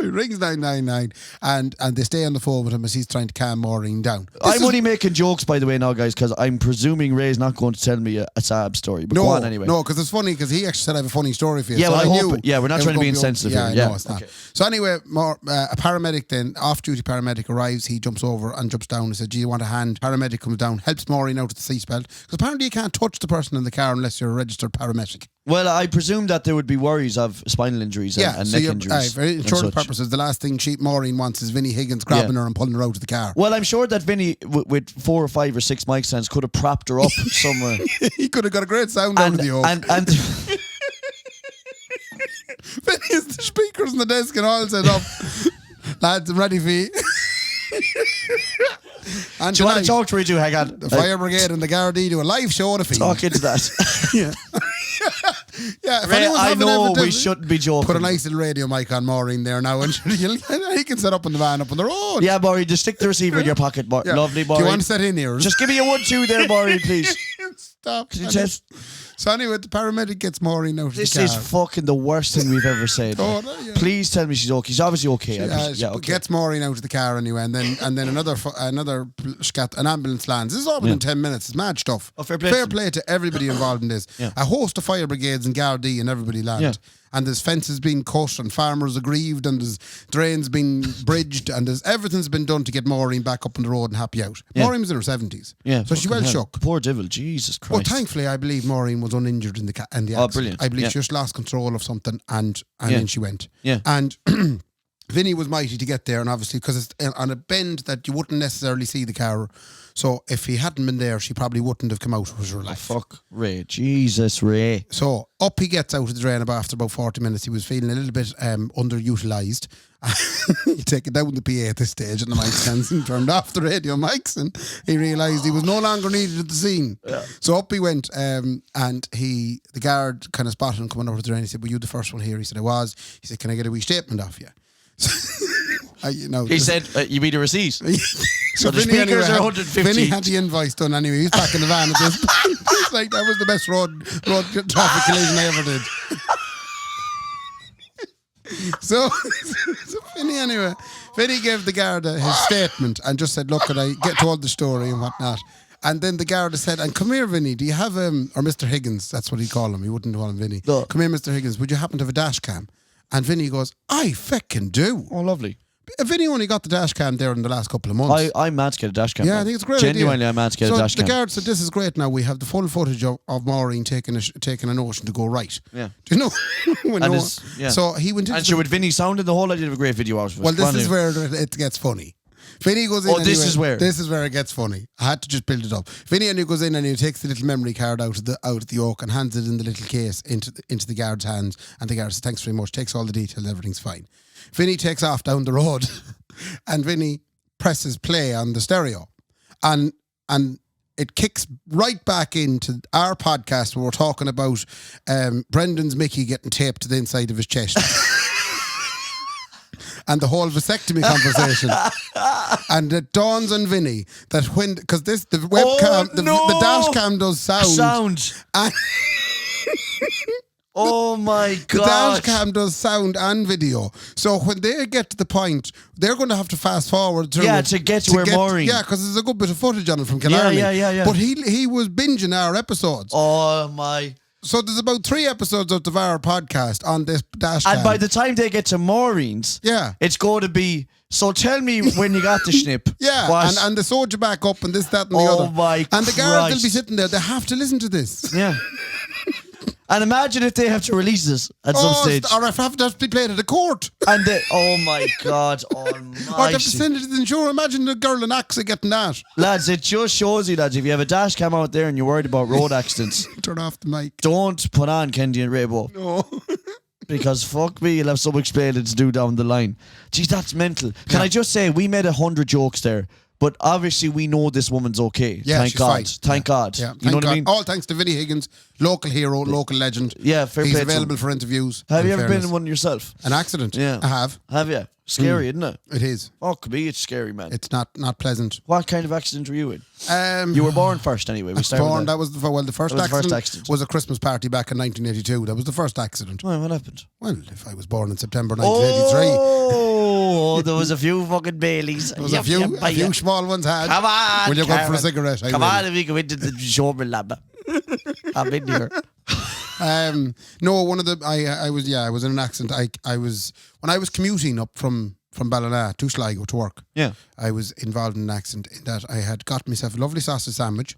He rings 999 and they stay on the phone with him as he's trying to calm Maureen down. I'm only making jokes, by the way, now, guys, because I'm presuming Ray's not going to tell me a sad story. But go on anyway. No, because it's funny, because he actually said I have a funny story for you. Yeah, so well, we're not trying to be insensitive here. Yeah, no, it's not. Okay. So anyway, a paramedic then, off-duty paramedic arrives, he jumps over and jumps down and said, do you want a hand? Paramedic comes down, helps Maureen out of the seatbelt, because apparently you can't touch the person in the car unless you're a registered paramedic. Well, I presume that there would be worries of spinal injuries and neck injuries. For insurance purposes, the last thing Maureen wants is Vinnie Higgins grabbing her and pulling her out of the car. Well, I'm sure that Vinnie, with 4 or 5 or 6 mic stands, could have propped her up somewhere. He could have got a great sound out of the oak. And Vinnie has the speakers on the desk and all set up. Lads, I'm ready for you. And do you want to talk to me, hang on? The fire brigade and the Gardaí do a live show to feed. Talk into that. Yeah. Ray, I know we shouldn't be joking. Put a nice little radio mic on Maureen there now, and he can set up in the van up on the road. Yeah, Maureen, just stick the receiver in your pocket, lovely Maureen. Do you want to set in here? Just give me a 1-2 there, Maureen, please. Stop. So anyway, the paramedic gets Maureen out of the car. This is fucking the worst thing we've ever said. Please tell me she's okay. She's obviously okay. She gets Maureen out of the car anyway, and then an ambulance lands. This is all within 10 minutes. It's mad stuff. Oh, fair play to everybody involved in this. A host of fire brigades and Gardaí and everybody land. Yeah. And there's fences being cut and farmers aggrieved and there's drains being bridged and everything's been done to get Maureen back up on the road and happy out. Yeah. Maureen was in her 70s. Yeah, so she's well shook. Poor devil, Jesus Christ. Well, thankfully, I believe Maureen was uninjured in the accident. Oh, brilliant. I believe she just lost control of something and then she went. Yeah. And Vinny was mighty to get there, and obviously because it's on a bend that you wouldn't necessarily see the car. So if he hadn't been there, she probably wouldn't have come out with her life. Fuck Ray. Jesus, Ray. So up he gets out of the drain after about 40 minutes. He was feeling a little bit underutilised. You take it down the PA at this stage and the mic stands and turned off the radio mics and he realised he was no longer needed at the scene. Yeah. So up he went and the guard kind of spotted him coming over the drain. He said, were you the first one here? He said, I was. He said, can I get a wee statement off you? He said, you need a receipt. So the Vinny speakers are 150. Vinny had the invoice done anyway. He's back in the van at this point. It's like, that was the best road traffic collision I ever did. So Vinny gave the Garda his statement and just said, look, could I get told the story and whatnot? And then the Garda said, and come here, Vinny, do you have, or Mr. Higgins, that's what he'd call him. He wouldn't call him Vinny. No. Come here, Mr. Higgins, would you happen to have a dash cam? And Vinny goes, I feckin' do. Oh, lovely. Vinny only got the dash cam there in the last couple of months. I'm mad to get a dash cam. Yeah, I think it's a great Genuinely, idea. I'm mad to get a dash cam. So the guard said, this is great now. We have the full footage of Maureen taking a notion to go right. Yeah. Do you know? So he went into and with Vinny sounding the whole, I did have a great video out of it. Well, this is where it gets funny. Vinny goes in. Oh, this is where it gets funny. I had to just build it up. Vinny and he goes in and he takes the little memory card out of the oak and hands it in the little case into the guard's hands. And the guard says, "Thanks very much." Takes all the details. Everything's fine. Vinny takes off down the road, and Vinny presses play on the stereo, and it kicks right back into our podcast where we're talking about Brendan's Mickey getting taped to the inside of his chest. And the whole vasectomy conversation. And it dawns on Vinny that because the webcam, the dash cam does sound. And oh my God. The dash cam does sound and video. So when they get to the point, they're going to have to fast forward through to get to where Maureen. Yeah, because there's a good bit of footage on it from Killarney. Yeah. But he was binging our episodes. Oh my. So there's about 3 episodes of our podcast on this dash cam. And by the time they get to Maureen's, it's going to be, so tell me when you got the snip. Yeah, and they sewed you back up and this, that and the other. Oh my And the guards will be sitting there. They have to listen to this. Yeah. And imagine if they have to release this at some stage. Or if have to be played at a court. And oh my God almighty. Or they have to send it to the insurer. Imagine the girl in Axa getting that. Lads, it just shows you, lads, if you have a dash cam out there and you're worried about road accidents, turn off the mic. Don't put on Kendy and Raybo. No. Because fuck me, you'll have some explaining to do down the line. Geez, that's mental. Can I just say, we made 100 jokes there. But obviously we know this woman's okay. Yeah, Thank God. Fine. Thank God. Yeah. You know what I mean? All thanks to Vinny Higgins, local hero, local legend. Yeah, fair play. He's available for interviews. Have you ever been in one yourself? An accident? Yeah. I have. Have you? Scary, isn't it? It is. Fuck me, it's scary, man. It's not pleasant. What kind of accident were you in? You were born first anyway. We started born, that was the first accident was a Christmas party back in 1982. That was the first accident. Well, what happened? Well, if I was born in September 1983. Oh, there was a few fucking Baileys. There was a few small ones had. Come on, will you go for a cigarette? Come on, if we go into the Showman lab. I'm in here. No, one of the I was in an accident. I was when I was commuting up from Ballina to Sligo to work. Yeah, I was involved in an accident in that I had got myself a lovely sausage sandwich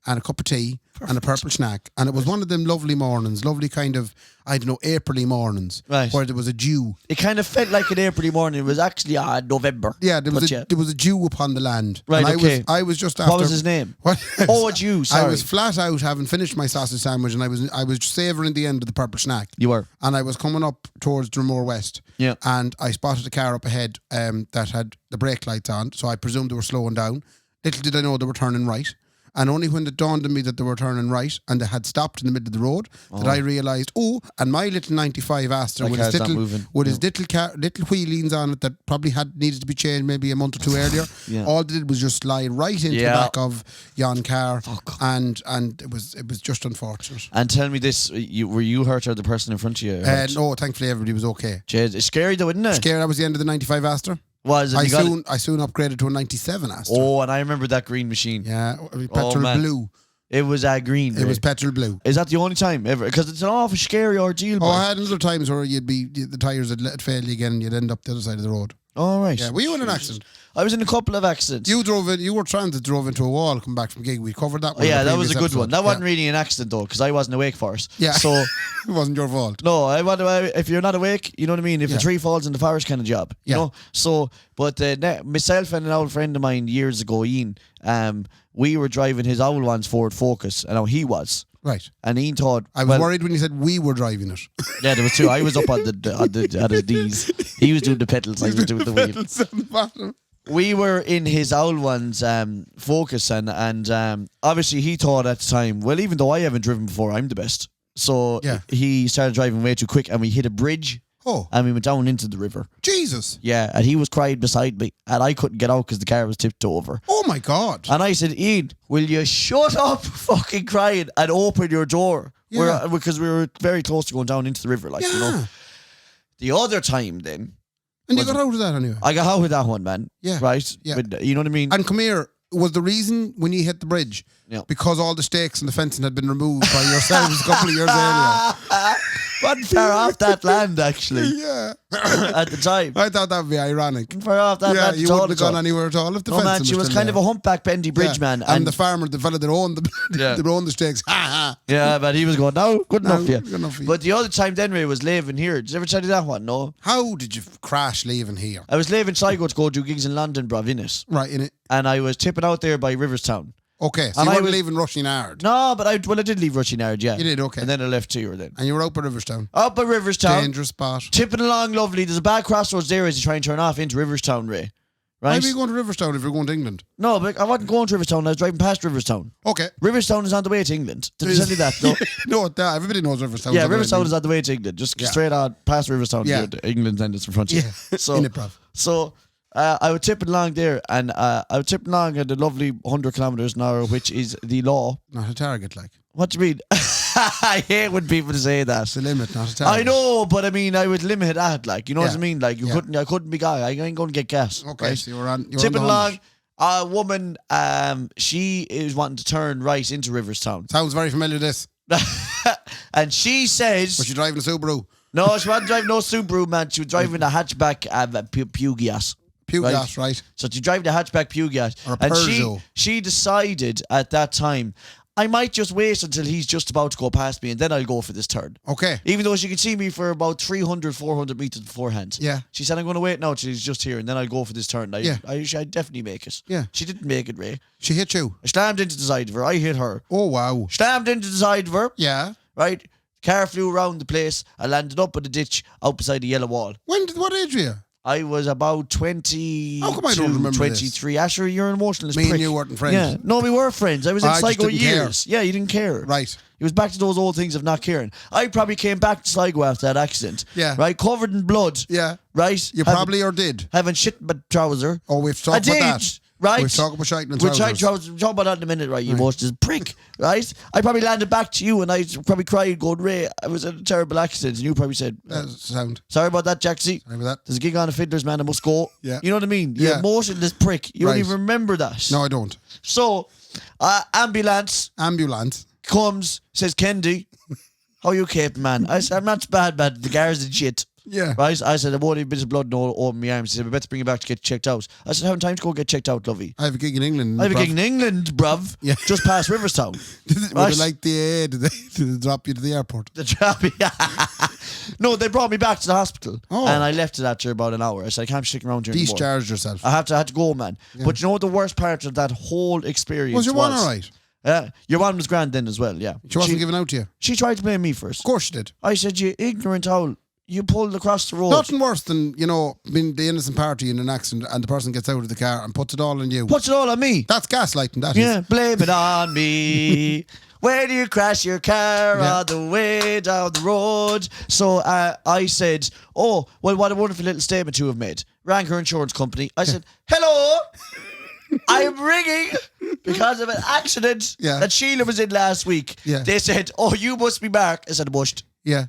and a cup of tea and a purple snack, and it was one of them lovely mornings, lovely kind of April-y mornings, right, where there was a dew. It kind of felt like an April-y morning. It was actually November. Yeah, there was a dew upon the land. Right, and okay. I was just after. What was his name? What? A dew. Sorry, I was flat out having finished my sausage sandwich, and I was savouring the end of the purple snack. You were, and I was coming up towards Drumore West. Yeah, and I spotted a car up ahead that had the brake lights on, so I presumed they were slowing down. Little did I know they were turning right. And only when it dawned on me that they were turning right and they had stopped in the middle of the road that I realised, and my little 95 Astor with his little wheelings on it that probably needed to be changed maybe a month or two earlier. Yeah. All they did was just slide right into the back of yon car, and it was just unfortunate. And tell me this: were you hurt or the person in front of you? No, thankfully everybody was okay. Jeez, it's scary though, isn't it? Scary. That was the end of the 95 Astor. I soon upgraded to a 97 Astor. Oh, and I remember that green machine. Yeah, petrol blue. It was green. It was petrol blue. Is that the only time ever? Because it's an awful scary ordeal. Oh, I had other times where the tyres would fail you again and you'd end up the other side of the road. All right. Yeah, were you in an accident? I was in a couple of accidents. You were transit, drove into a wall, come back from gig. We covered that one. Yeah, that was a good one. That wasn't really an accident though, because I wasn't awake for it. Yeah. So it wasn't your fault. No, if you're not awake, you know what I mean? If a tree falls in the forest kind of job. You know? So, but myself and an old friend of mine years ago, Ian, we were driving his old one's Ford Focus, and now he was. Right. And Ian thought I was worried when you said we were driving it. Yeah, there was two. I was up on the D's. He was doing the pedals, I was doing the wheel. We were in his old one's Focus, and obviously he thought at the time, well, even though I haven't driven before, I'm the best. So he started driving way too quick, and we hit a bridge. Oh. And we went down into the river. Jesus. Yeah, and he was crying beside me, and I couldn't get out because the car was tipped over. Oh my God. And I said, Ian, will you shut up fucking crying and open your door? Yeah. Because we were very close to going down into the river, you know. The other time then. And you got out of that anyway? I got out of that one, man. Yeah. Right? Yeah. But, you know what I mean? And come here, was the reason when you hit the bridge because all the stakes and the fencing had been removed by yourselves a couple of years earlier? Wasn't far off that land, actually. Yeah. At the time. I thought that would be ironic. Far off that land. You wouldn't have gone anywhere at all if the fencing man, she was kind of a humpback bendy bridge, man. And the farmer, the fella that owned the stakes. Yeah, but he was going, no, good enough for you. Good enough for you. But the other time then we was leaving here. Did you ever tell you that one? No. How did you crash leaving here? I was leaving Sligo to go do gigs in London, bruv, in it. Right, in it. And I was tipping out there by Riverstown. Okay, so you weren't leaving Rushing Hard. No, but I did leave Rushing Hard, yeah. You did, okay. And then I left Tier then. And you were out by Riverstown? Out by Riverstown. Dangerous spot. Tipping along lovely. There's a bad crossroads there as you try and turn off into Riverstown, Ray. Right? Why were you going to Riverstown if you're going to England? No, but I wasn't going to Riverstown. I was driving past Riverstown. Okay. Riverstown is on the way to England. Did I tell you that? No, everybody knows Riverstown. Yeah, Riverstown is on the way to England. Just straight on past Riverstown. Yeah. England's end is in front of you. Yeah, in it, bruv. So I was tipping along there, and I was tipping along at the lovely 100 kilometres an hour, which is the law. Not a target, like. What do you mean? I hate when people say that. It's a limit, not a target. I know, but I mean, I would limit that, like, you know what I mean? Like, I couldn't be guy. I ain't going to get gas. Okay, right? so you were on. Tipping along. A woman, she is wanting to turn right into Riverstown. Sounds very familiar, this. And she says... Was she driving a Subaru? No, she wasn't driving no Subaru, man. She was driving a hatchback Pugias. Pugias, right. So she drove the hatchback Pugias. Or a Peugeot. And she decided at that time, I might just wait until he's just about to go past me and then I'll go for this turn. Okay. Even though she could see me for about 300, 400 metres beforehand. Yeah. She said, I'm going to wait now till he's just here and then I'll go for this turn. I'd definitely make it. Yeah. She didn't make it, Ray. She hit you? I slammed into the side of her. I hit her. Oh, wow. Slammed into the side of her. Yeah. Right? Car flew around the place. I landed up in the ditch out beside the yellow wall. What age were you? I was about 20. How come I don't remember 23. Asher, you're an emotionalist Me prick. and you weren't friends. Yeah. No, we were friends. I was in Sligo years. Care. Yeah, you didn't care. Right. It was back to those old things of not caring. I probably came back to Sligo after that accident. Yeah. Right? Covered in blood. Yeah. Right? You probably or did. Having shit but trouser. Oh, we've talked about that. Right? We've talked about shite and We'll trousers. talk about that in a minute, right? You emotional prick, right? I probably landed back to you and I probably cried going, Ray, I was in a terrible accident. And you probably said, sound. Sorry about that, Jacksy. Sorry about that. There's a gig on a Fiddler's Man, I must go. Yeah. You know what I mean? You emotionless prick. You don't even remember that. No, I don't. So, ambulance comes, says, Kendy, how you keeping, man? I said, I'm not bad, the guards and shit. Yeah. Right? I said, I've only a bit of blood over my arms. He said, we better bring you back to get checked out. I said, having time to go get checked out, lovey. I have a gig in England. Bruv. Yeah. Just past Riverstown. Would they like the did they drop you to the airport? No, they brought me back to the hospital. Oh. And I left it after about an hour. I said, I can't stick around here anymore. Discharged yourself. I had to go, man. Yeah. But you know what the worst part of that whole experience was? Was your one alright? Your one was grand then as well, yeah. She wasn't giving out to you? She tried to blame me first. Of course she did. I said, you ignorant owl. You pulled across the road. Nothing worse than, being the innocent party in an accident and the person gets out of the car and puts it all on you. Puts it all on me. That's gaslighting, that is. Blame it on me. Where do you crash your car on the way down the road? So I said, oh, well, what a wonderful little statement you have made. Rang her insurance company. I said, hello, I'm ringing because of an accident that Sheila was in last week. Yeah. They said, oh, you must be Mark. I said, mushed. Yeah.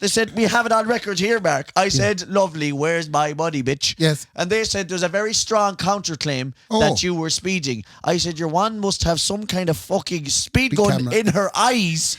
They said, we have it on record here, Mark. I said, lovely, where's my money, bitch? Yes. And they said there's a very strong counterclaim that you were speeding. I said, your one must have some kind of fucking speed gun camera in her eyes.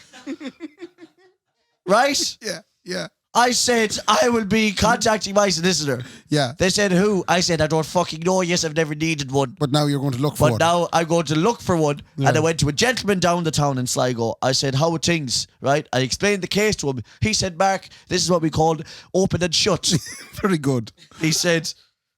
Right? Yeah. I said, I will be contacting my solicitor. Yeah. They said, who? I said, I don't fucking know. Yes, I've never needed one. But now you're going to look for one. But now I'm going to look for one. Yeah. And I went to a gentleman down the town in Sligo. I said, how are things? Right? I explained the case to him. He said, Mark, this is what we called open and shut. Very good. He said...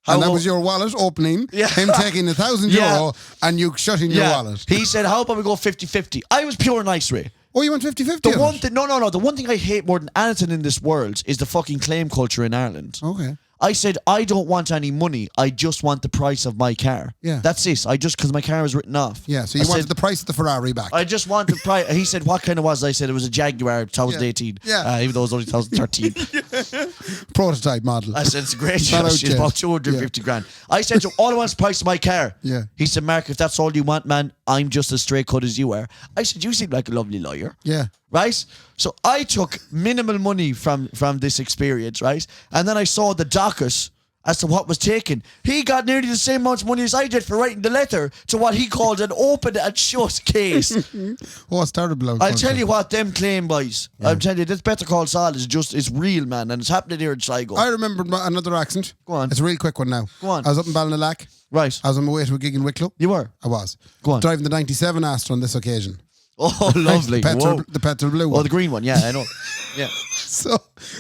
And that was your wallet opening, him taking €1,000 and you shutting your wallet. He said, how about we go 50-50? I was pure nice, Ray. Oh, you went 50-50? The one thing, no. The one thing I hate more than anything in this world is the fucking claim culture in Ireland. Okay. I said, I don't want any money. I just want the price of my car. Yeah. That's it. Because my car was written off. Yeah, so you wanted the price of the Ferrari back. I just wanted the price. He said, what kind of was it? I said, it was a Jaguar 2018. Yeah. Even though it was only 2013. Prototype model. I said, it's a great car. She's about 250 grand. I said to him, all I want is the price of my car. Yeah. He said, Mark, if that's all you want, man, I'm just as straight cut as you are. I said, you seem like a lovely lawyer. Yeah. Right? So I took minimal money from this experience, right? And then I saw the docket as to what was taken. He got nearly the same amount of money as I did for writing the letter to what he called an open and shut case. Oh, it's terrible. I'll tell you what them claim, boys. Yeah. I'm telling you, this Better Call Saul is real, man, and it's happening here in Sligo. I remember another accident. Go on. It's a real quick one now. Go on. I was up in Ballinalack. Right. I was on my way to a gig in Wicklow. You were? I was. Go on. Driving the 97 Astra on this occasion. Oh, lovely. The petrol blue one. Oh, the green one. Yeah, I know. Yeah. So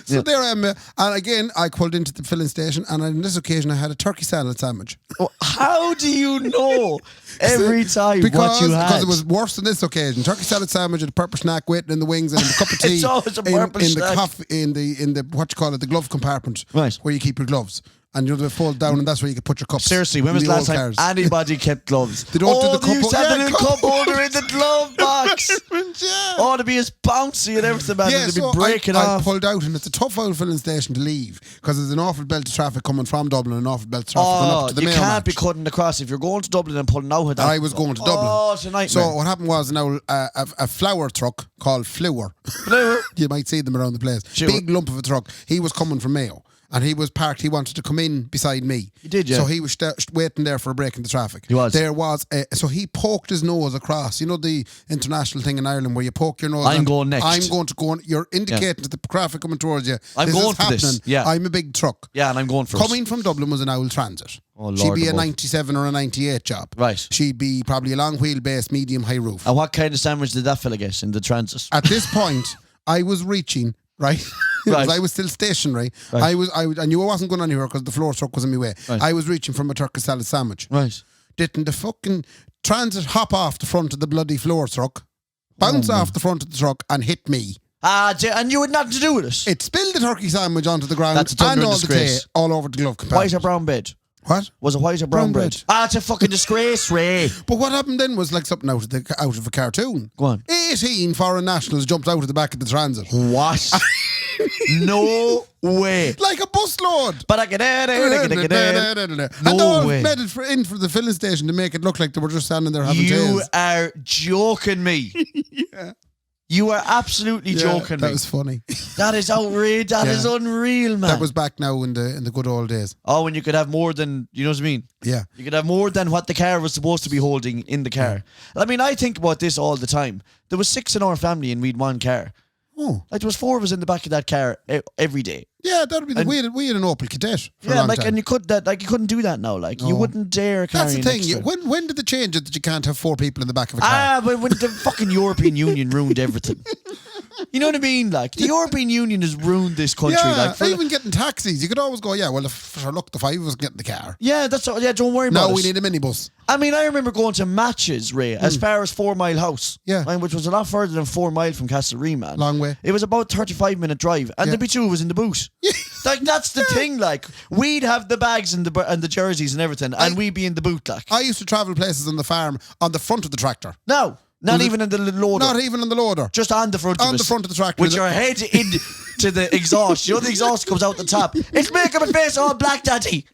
there I am. And again, I pulled into the filling station, and on this occasion, I had a turkey salad sandwich. Oh, how do you know every time what you had? Because it was worse than this occasion. Turkey salad sandwich and a purple snack waiting in the wings and a cup of tea. It's always a purple snack. The coffee, in the what you call it, the glove compartment, right, where you keep your gloves. And they fold down, and that's where you can put your cups. Seriously, when was the last time anybody kept gloves? They don't do the cup holder. You used to have the little cup holder in the glove box. Yeah. Oh, to be as bouncy and everything, man. Yeah, to be breaking off. I pulled out, and it's a tough old filling station to leave because there's an awful belt of traffic coming from Dublin and an awful belt of traffic going up to the Mayo you can't match. be cutting across if you're going to Dublin and pulling out. I was going to Dublin. Oh, it's a nightmare. So what happened was now a flour truck called Flour. You might see them around the place. Sure. Big lump of a truck. He was coming from Mayo. And he was parked. He wanted to come in beside me. He did, yeah. So he was waiting there for a break in the traffic. He was. So he poked his nose across. You know the international thing in Ireland where you poke your nose. I'm going next. I'm going to go. You're indicating to the traffic coming towards you. I'm going for this. Yeah. I'm a big truck. Yeah, and I'm going for Coming from Dublin was an Owl Transit. Oh, Lord. She'd be a 97 or a 98 job. Right. She'd be probably a long wheelbase, medium high roof. And what kind of sandwich did that fella get in the Transit? At this point, I was reaching, right? Right. I was still stationary. Right. I knew I wasn't going anywhere because the floor truck was in my way. Right. I was reaching for my turkey salad sandwich. Right. Didn't the fucking Transit hop off the front of the bloody floor truck, bounce off the front of the truck and hit me? And you had nothing to do with it. It spilled the turkey sandwich onto the ground That's a and all disgrace. the tea all over the glove compartment. White or brown bed? What? Was it white or brown bread? It's a fucking disgrace, Ray. But what happened then was like something out of a cartoon. Go on. 18 foreign nationals jumped out of the back of the transit. What? No way. Like a busload. But I get No way. Made it in for the filling station to make it look like they were just standing there having teas. You are joking me. Yeah. You are absolutely joking me. That was funny. That is outrageous. That is unreal, man. That was back now in the good old days. Oh, when you could have more than, you know what I mean? Yeah. You could have more than what the car was supposed to be holding in the car. I mean, I think about this all the time. There was 6 in our family and we'd one car. Oh. Like there was 4 of us in the back of that car every day. Yeah, that'd be we had an Opel Kadett for a long time. And you couldn't do that now. Like you wouldn't dare carry. That's the thing. When did they change it that you can't have 4 people in the back of a car? When the fucking European Union ruined everything. You know what I mean? Like the European Union has ruined this country. Yeah, even getting taxis, you could always go. Yeah, well, look, the 5 of us get in the car. Yeah, that's all. Yeah, don't worry about it. Now we need a minibus. I mean, I remember going to matches, Ray, as far as 4 Mile House. Yeah. Which was a lot further than 4 Mile from Castlereagh, man. Long way. It was about 35-minute drive, and there'd be 2 of us in the boot. Like that's the thing. Like we'd have the bags and the jerseys and everything, and we'd be in the boot. Like I used to travel places on the farm on the front of the tractor. No. Not even in the loader. Not even in the loader. Just on the front of it. On the front of the tractor. With your head into the exhaust. You know the exhaust comes out the top. It's making my face all black, Daddy.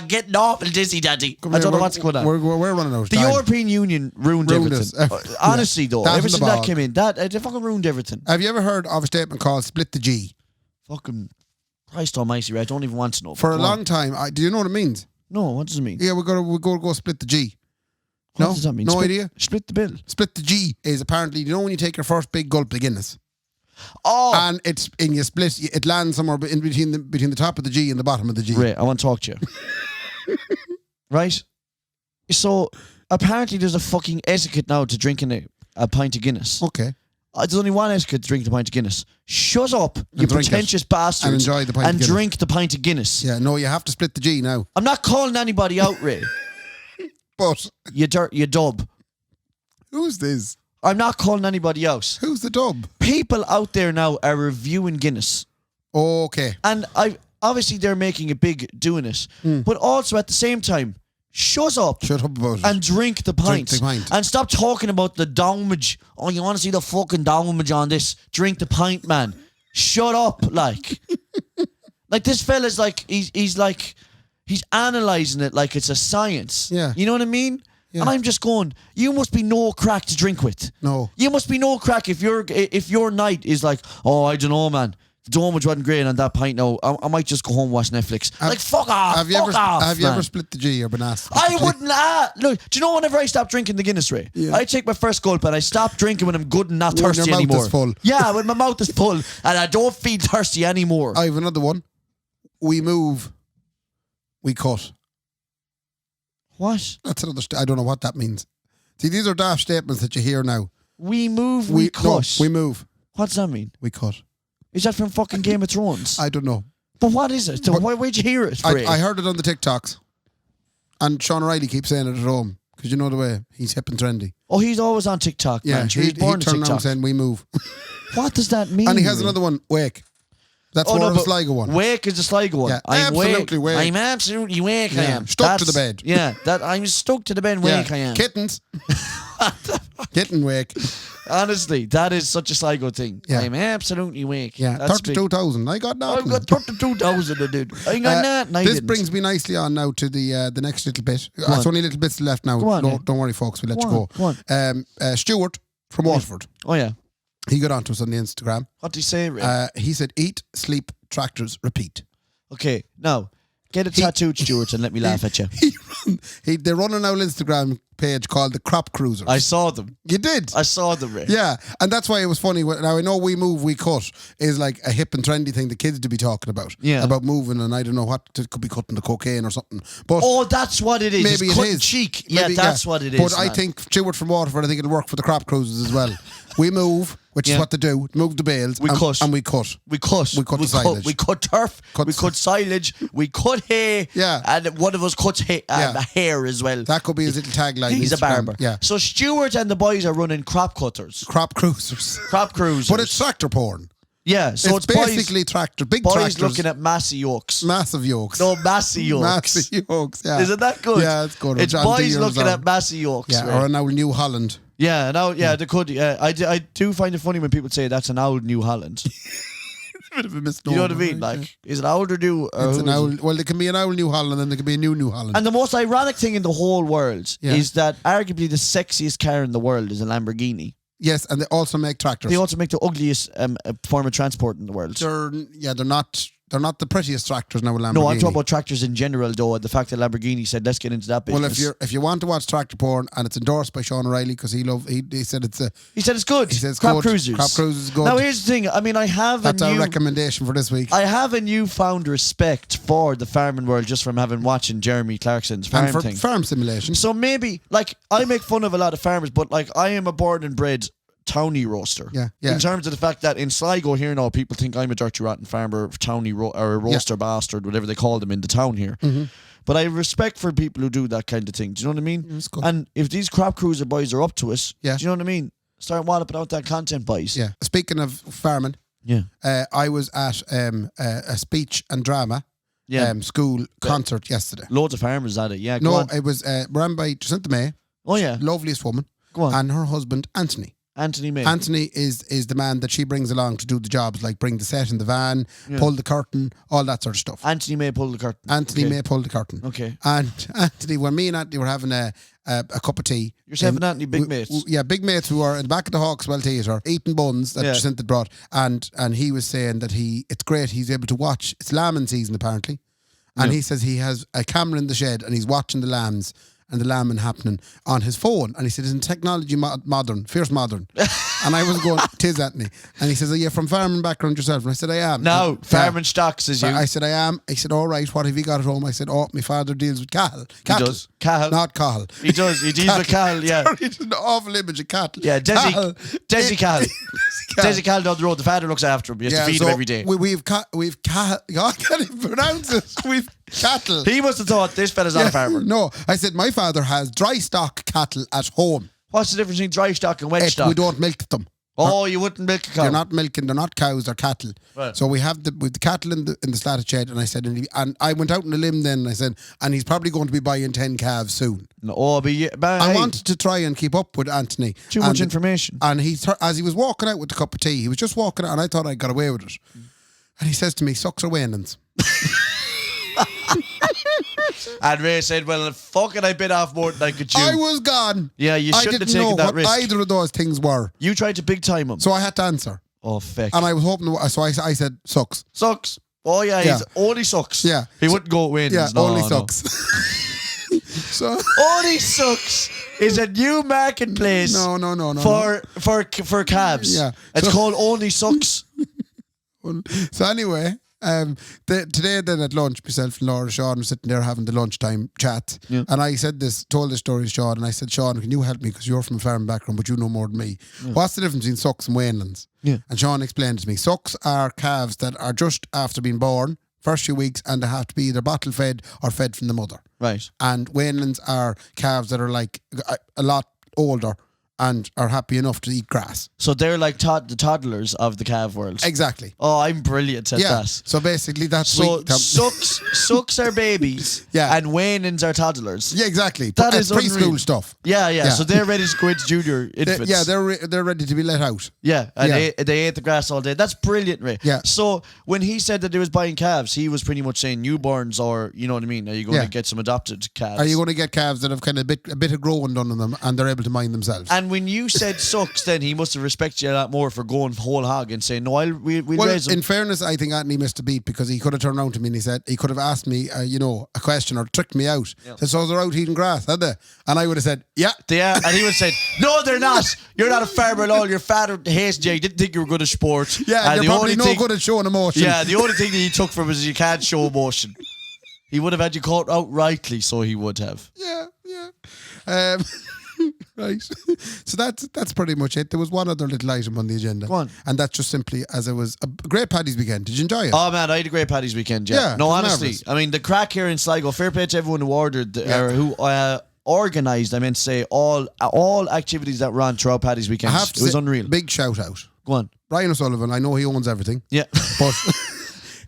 Getting awful dizzy, Daddy. I don't know what's going on. We're running out of time. The European Union ruined everything. Honestly, though. Ever since that came in, they fucking ruined everything. Have you ever heard of a statement called split the G? Fucking Christ almighty, I don't even want to know. For a long time, do you know what it means? No, what does it mean? Yeah, we're going to go split the G. What does that mean? No idea? Split the bill. Split the G is apparently, you know when you take your first big gulp of Guinness? Oh. And you split, it lands somewhere in between the top of the G and the bottom of the G. Right, I want to talk to you. Right? So, apparently there's a fucking etiquette now to drinking a pint of Guinness. Okay. There's only one etiquette to drink the pint of Guinness. Shut up, you pretentious bastard. And enjoy the pint of Guinness. And drink the pint of Guinness. Yeah, no, you have to split the G now. I'm not calling anybody out, Ray. But you dub. Who's this? I'm not calling anybody else. Who's the dub? People out there now are reviewing Guinness. Okay. And obviously they're making a big doing it. But also at the same time, shut up about it. And drink the pint. Drink the pint. And stop talking about the damage. Oh, you want to see the fucking damage on this? Drink the pint, man. Shut up, like. Like this fella's like, he's analysing it like it's a science. Yeah. You know what I mean? Yeah. And I'm just going, you must be no crack to drink with. No. You must be no crack if your night is like, oh, I don't know, man. The damage wasn't great on that pint now. I might just go home and watch Netflix. Like, fuck off. Have you ever split the G or been asked? I wouldn't. Look, do you know whenever I stopped drinking the Guinness, Ray? Yeah. I take my first gulp and I stop drinking when I'm good and not thirsty your anymore. Mouth is full. Yeah, when my mouth is full and I don't feel thirsty anymore. I have another one. We move. We cut. What? That's another. I don't know what that means. See, these are daft statements that you hear now. We move. We cut. No, we move. What does that mean? We cut. Is that from fucking Game of Thrones? I don't know. But what is it? Where'd you hear it? I heard it on the TikToks. And Sean O'Reilly keeps saying it at home. Because you know the way. He's hip and trendy. Oh, he's always on TikTok, man. He's born he turned around saying, we move. What does that mean? And he has another one, wake. That's more of a Sligo one. Wake is a Sligo one. Yeah, I'm absolutely wake. I'm absolutely wake, I am. Stuck to the bed. Yeah, I'm stuck to the bed, wake, I am. Kittens. Kitten wake. Honestly, that is such a Sligo thing. Yeah. I'm absolutely wake. Yeah, 32,000. I got nothing. I've got 32,000, dude. I got nothing. This brings me nicely on now to the next little bit. It's only little bits left now. Don't worry, folks. We'll let you go. Go on. Stuart from Waterford. Oh, yeah. He got onto us on the Instagram. What did he say, Ray? He said, eat, sleep, tractors, repeat. Okay, now, get a tattooed, Stuart, and let me laugh at you. They're running our Instagram page called the Crop Cruisers. I saw them. You did? I saw them, Ray. Yeah, and that's why it was funny. Now, I know we move, we cut is like a hip and trendy thing the kids to be talking about. Yeah. About moving, and I don't know what, it could be cutting the cocaine or something. But that's what it is. Maybe it's it is. Cheek. Yeah, that's what it is. But I think Stuart from Waterford, I think it'll work for the Crop Cruisers as well. We move, which is what they do. Move the bales. We cut. And we cut. We cut. We cut the silage. We cut turf. We cut silage. We cut hay. Yeah. And one of us cuts hair as well. That could be his little tagline. He's a barber. Yeah. So Stuart and the boys are running crop cutters. Crop cruisers. Crop cruisers. But it's tractor porn. Yeah, so it's basically boys, tractor, big boys tractors. looking at massive yokes. Massive yokes. No, massive yokes. Massive yokes, yeah. Isn't that good? Yeah, it's good. It's boys looking at massive yokes. Yeah, or an old New Holland. Yeah, they could. I do find it funny when people say that's an old New Holland. It's a bit of a misnomer. You know what I mean? Like, is it old or new? It's an old. Well, it can be an old New Holland and it can be a New Holland. And the most ironic thing in the whole world is that arguably the sexiest car in the world is a Lamborghini. Yes, and they also make tractors. They also make the ugliest form of transport in the world. They're not the prettiest tractors now with Lamborghini. No, I'm talking about tractors in general, though. The fact that Lamborghini said, let's get into that business. Well, if you want to watch tractor porn, and it's endorsed by Sean O'Reilly because he said it's good. He said it's Crop good. Cruisers. Crop Cruisers is good. Now here's the thing. I mean, that's our recommendation for this week. I have a newfound respect for the farming world just from watching Jeremy Clarkson's farm and for thing. farm simulation. So maybe, like, I make fun of a lot of farmers, but like, I am a born and bred townie roaster. Yeah. In terms of the fact that in Sligo here now, people think I'm a dirty rotten farmer, townie or a roaster bastard, whatever they call them in the town here. Mm-hmm. But I have respect for people who do that kind of thing. Do you know what I mean? It's good. And if these crop cruiser boys are up to it, do yeah. you know what I mean? Start walloping out that content, boys. Yeah. Speaking of farming, I was at a speech and drama school concert yesterday. Loads of farmers at it. Yeah. It was run by Jacinta May. Oh yeah, loveliest woman. Go on. And her husband Anthony. Anthony May. Anthony is the man that she brings along to do the jobs, like bring the set in the van, pull the curtain, all that sort of stuff. Anthony May pull the curtain. Anthony May pull the curtain. Okay. And Anthony, when me and Anthony were having a cup of tea. Yourself and Anthony, big mates. Yeah, big mates who are in the back of the Hawkswell Theatre eating buns that Jacinta brought. And he was saying that it's great, he's able to watch, it's lambing season apparently. And he says he has a camera in the shed and he's watching the lambs and the lambing happening on his phone. And he said, isn't technology modern, fierce modern? And I was going, tis Anthony. And he says, are you from farming background yourself? And I said, I am. No, farming stocks is you. I said, I am. He said, all right, what have you got at home? I said, my father deals with cattle. He does. Cahill. Not cahill. He does. He deals with cahill, yeah. It's an awful image of cattle. Yeah, Desi Cahill. Desi Cahill down the road. The father looks after him. He has to feed him every day. We've cahill. I can't even pronounce it. We've cattle. He must have thought this fella's not a farmer. No, I said my father has dry stock cattle at home. What's the difference between dry stock and wet stock? We don't milk them. Oh, you wouldn't milk a cow. They're not milking. They're not cows. They're cattle. Right. So we have the cattle in the slatted shed, and I said, and I went out on a limb then. And I said, and he's probably going to be buying 10 calves soon. No, but I wanted to try and keep up with Anthony. Too much information. And as he was walking out with the cup of tea, he was just walking out, and I thought I got away with it. And he says to me, "Sucks or Wainans." And Ray said, well, fucking I bit off more than I could chew. I was gone. Yeah, you shouldn't have taken that risk. I didn't know what either of those things were. You tried to big time him. So I had to answer. Oh, feck. And I was hoping, so I said, sucks. Sucks. Oh, yeah, he's only sucks. Yeah. He wouldn't go win. Yeah, only sucks. So Only Sucks is a new marketplace. No. For calves. Yeah. It's called Only Sucks. So anyway, today then at lunch, myself and Laura Sean were sitting there having the lunchtime chat, and I told this story to Sean, and I said, Sean, can you help me, because you're from a farm background but you know more than me. What's the difference between sucks and Wainlands? And Sean explained to me, sucks are calves that are just after being born, first few weeks, and they have to be either bottle fed or fed from the mother. Right. And Wainlands are calves that are like a lot older and are happy enough to eat grass. So they're like the toddlers of the calf world. Exactly. Oh, I'm brilliant at that. So basically that's... Sucks are babies, and Wainlands are toddlers. Yeah, exactly. That is preschool stuff. Yeah. So they're ready to go into junior infants. They're ready to be let out. Yeah, and they ate the grass all day. That's brilliant, Ray. Yeah. So when he said that he was buying calves, he was pretty much saying newborns, or you know what I mean? Are you going to get some adopted calves? Are you going to get calves that have kind of a bit of growing done on them and they're able to mind themselves? And when you said sucks, then he must have respected you a lot more for going whole hog and saying, no, we'll raise them. In fairness, I think Anthony missed a beat, because he could have turned around to me and he could have asked me, a question or tricked me out. Yeah. Said, so they're out eating grass, had they? And I would have said, yeah. Yeah, and he would have said, no, they're not. You're not a farmer at all. Your father hates you. He didn't think you were good at sport. Yeah, and you're probably no good at showing emotion. Yeah, the only thing that he took from is you can't show emotion. He would have had you caught outrightly, so he would have. Yeah. Right. So that's pretty much it. There was one other little item on the agenda. Go on. And that's just simply as it was a great Paddy's weekend. Did you enjoy it? Oh man, I had a great Paddy's weekend. Yeah. No, honestly, marvelous. I mean the crack here in Sligo. Fair play to everyone who ordered or who organised. I meant to say all activities that ran throughout Paddy's weekend. It was unreal. Big shout out. Go on, Brian O'Sullivan. I know he owns everything. Yeah, but.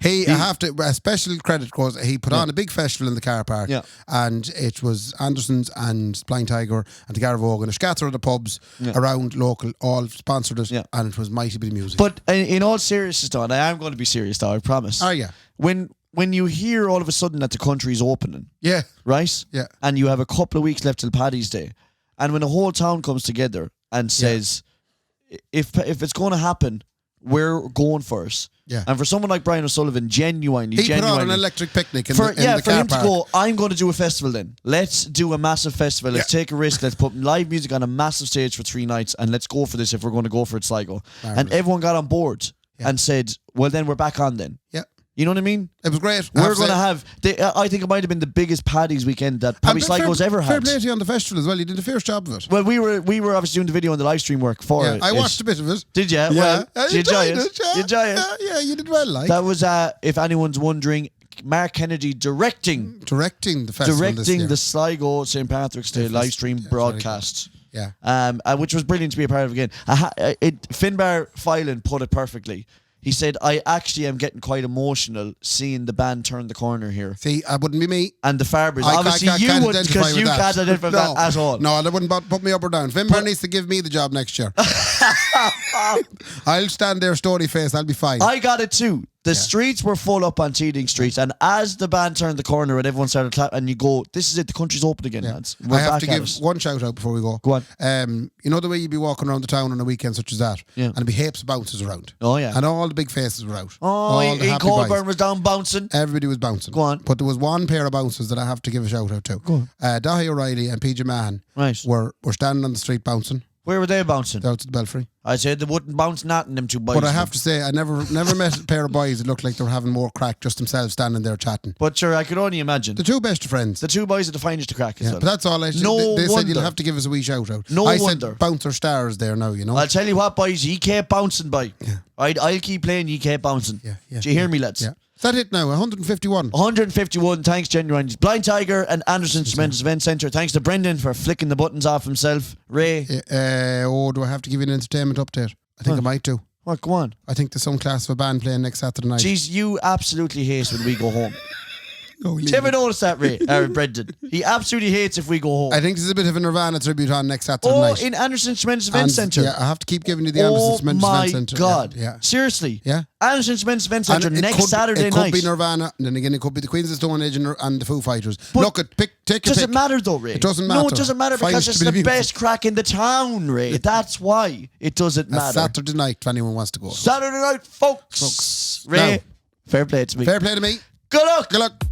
I have to, a special credit because he put on a big festival in the car park, and it was Anderson's and Blind Tiger and the Garavogue and a scatter of the pubs around local, all sponsored it, and it was mighty bit of music. But in all seriousness, though, and I am going to be serious, though, I promise. Oh yeah. When you hear all of a sudden that the country's opening, right, and you have a couple of weeks left till Paddy's Day, and when the whole town comes together and says, if it's going to happen, we're going for it. Yeah. And for someone like Brian O'Sullivan, genuinely put on an electric picnic in the car for him park. to go, I'm going to do a festival then. Let's do a massive festival. Let's take a risk. Let's put live music on a massive stage for 3 nights and let's go for this if we're going to go for it, Sligo. Marvelous. And everyone got on board and said, well, then we're back on then. Yeah. You know what I mean? It was great. We're going to have, I think it might have been the biggest Paddy's weekend that probably Sligo's ever had. Fair play to you on the festival as well. You did a fair job of it. Well, we were obviously doing the video and the live stream work for it. I watched a bit of it. Did you? Yeah. Well, did you enjoy it? You enjoy it? Yeah, you did well. Like. That was, if anyone's wondering, Mark Kennedy directing the festival directing the Sligo St. Patrick's Day live stream broadcast. Which was brilliant to be a part of again. Finbar Filan put it perfectly. He said, I actually am getting quite emotional seeing the band turn the corner here. See, that wouldn't be me. And the Farbers. Obviously, you wouldn't because you can't identify with that at all. No, that wouldn't put me up or down. Finbar needs to give me the job next year. I'll stand there stony face. I'll be fine. I got it too. The streets were full up on Teeding Street, and as the band turned the corner and everyone started clapping, and you go, this is it, the country's open again, lads. We're I have back to give one shout out before we go. Go on. You know the way you'd be walking around the town on a weekend such as that? Yeah. And there'd be heaps of bouncers around. Oh, yeah. And all the big faces were out. Oh, Ian Colburn was down bouncing. Everybody was bouncing. Go on. But there was one pair of bouncers that I have to give a shout out to. Go on. Dahi O'Reilly and PJ Mahan were standing on the street bouncing. Where were they bouncing? Out to the Belfry. I said they wouldn't bounce nothing, them two boys. But I have to say, I never met a pair of boys that looked like they were having more crack just themselves standing there chatting. But sure, I could only imagine. The two best of friends. The two boys are the finest to crack as well. But that's all I said. They said you'll have to give us a wee shout out. I said bouncer stars there now, you know. I'll tell you what, boys, ye keep bouncing, boy. Yeah. I'll keep playing, ye keep bouncing. Yeah. Do you hear me, lads? Yeah. Is that it now? 151. 151. Thanks, Genuine. Blind Tiger and Anderson's Tremendous Event Centre. Thanks to Brendan for flicking the buttons off himself. Ray. Do I have to give you an entertainment update? I think I might do. What? Go on. I think there's some class of a band playing next Saturday night. Jeez, you absolutely hate when we go home. No, did you ever notice that, Ray? Brendan? He absolutely hates if we go home. I think there's a bit of a Nirvana tribute on next Saturday night. Oh, in Anderson's Tremendous Event Centre. Yeah, I have to keep giving you the Anderson's Tremendous Event Centre. Oh my God. Yeah. Seriously? Yeah. Anderson's Tremendous Event Centre next Saturday night. It could be Nirvana, and then again it could be the Queens of Stone Age and the Foo Fighters. But look, take your pick. Does it matter though, Ray? It doesn't matter. No, it doesn't matter because it's the best crack in the town, Ray. That's why it doesn't matter. Saturday night if anyone wants to go. Saturday night, folks. Ray, fair play to me. Fair play to me. Good luck. Good luck.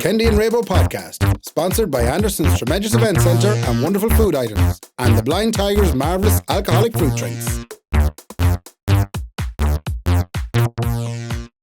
Kendy and Raybo podcast, sponsored by Anderson's Tremendous Event Centre and Wonderful Food Items, and the Blind Tiger's marvellous alcoholic fruit drinks.